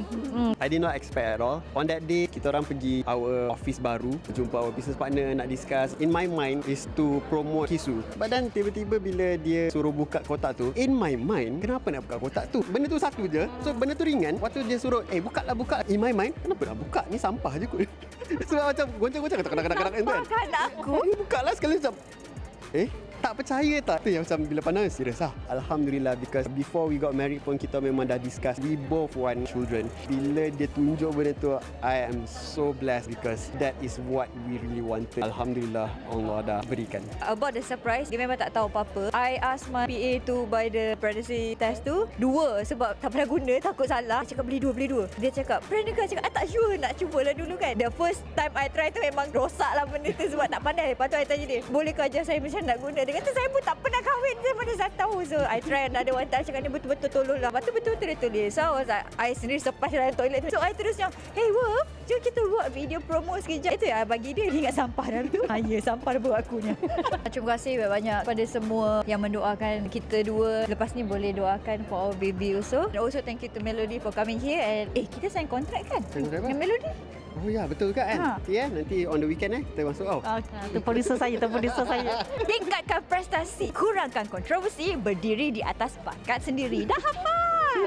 I did not expect at all. On that day, kita orang pergi our office baru, jumpa our business partner, nak discuss. In my mind is to promote Kisu. But then tiba-tiba bila dia suruh buka kotak tu, in my mind, kenapa nak buka kotak tu? Benda tu satu je. So benda tu ringan. Waktu dia suruh, buka. In my mind, kenapa nak buka? Ni sampah je kot. Sebab macam goncang-goncang kadang-kadang kan. Sampah kan aku? Buka lah sekali macam, tak percaya tak? Tu yang macam bila pandang serius lah. Alhamdulillah, because before we got married pun kita memang dah discuss. We both want children. Bila dia tunjuk benda tu, I am so blessed because that is what we really wanted. Alhamdulillah, Allah dah berikan. About the surprise, dia memang tak tahu apa-apa. I ask my PA to buy the pregnancy test tu 2 sebab tak pernah guna, takut salah. Dia cakap beli 2. Dia cakap pregnant ke? Cakap tak sure, nak cubalah dulu kan. The first time I try tu memang rosak lah benda tu sebab tak pandai. Lepas tu I tanya dia, boleh ke ajar saya macam nak guna? Dia kata saya pun tak pernah kahwin, saya mana saya tahu. So I try another one time, cakap ni betul-betul tolonglah. Lepas tu betul-betul dia tulis. So I was like, I sendiri sepas dalam toilet tu. So I terus yang, hey Waf, jom kita buat video promo sekejap. Itu ya bagi dia ingat sampah dalam tu. Ya, sampah buat akunya. Terima kasih banyak pada semua yang mendoakan kita dua. Lepas ni boleh doakan for our baby also. And also thank you to Melody for coming here. And kita sign kontrak kan? Dengan Melody? Oh ya, betul juga kan? Nanti on the weekend kita masuk Itu producer saya, Tingkatkan prestasi, kurangkan kontroversi, berdiri di atas bakat sendiri. Dah hafal.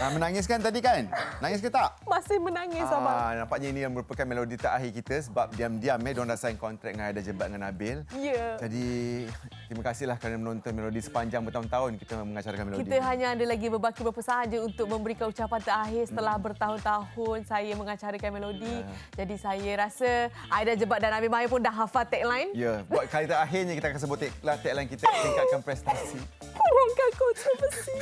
Menangis kan tadi kan? Nangis ke tak? Masih menangis abang. Nampaknya ini yang merupakan melodi terakhir kita sebab diam-diam diorang dah sign kontrak dengan Aida Jebat dengan Nabil. Ya. Jadi terima kasihlah kerana menonton melodi sepanjang bertahun-tahun kita mengacarkan melodi. Kita hanya ada lagi berbaki beberapa sahaja untuk memberikan ucapan terakhir setelah bertahun-tahun saya mengacarakan melodi. Jadi saya rasa Aida Jebat dan Nabil Mahir pun dah hafal tagline. Ya, buat kali terakhirnya kita akan sebut tagline kita, tingkatkan prestasi. Kurangkan kontroversi.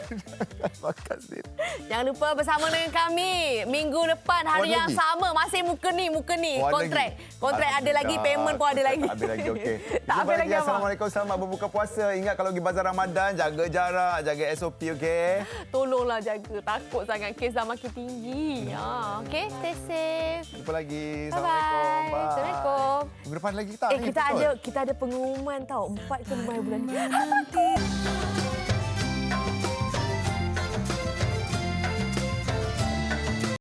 Makasih. Jangan lupa bersama dengan kami minggu depan hari yang sama, masih muka ni kontrak ada lagi, payment pun ada lagi. Tak habis lagi, okey. Tak habis lagi. Assalamualaikum, selamat berbuka puasa. Ingat kalau pergi bazar Ramadan, jaga jarak, jaga SOP, okey. Tolonglah jaga, takut sangat kes dah makin tinggi. Okey, stay safe. Jumpa lagi. Assalamualaikum. Bye. Assalamualaikum. Minggu depan lagi kita kita ada pengumuman tau, 4 ke 5 bulan ni.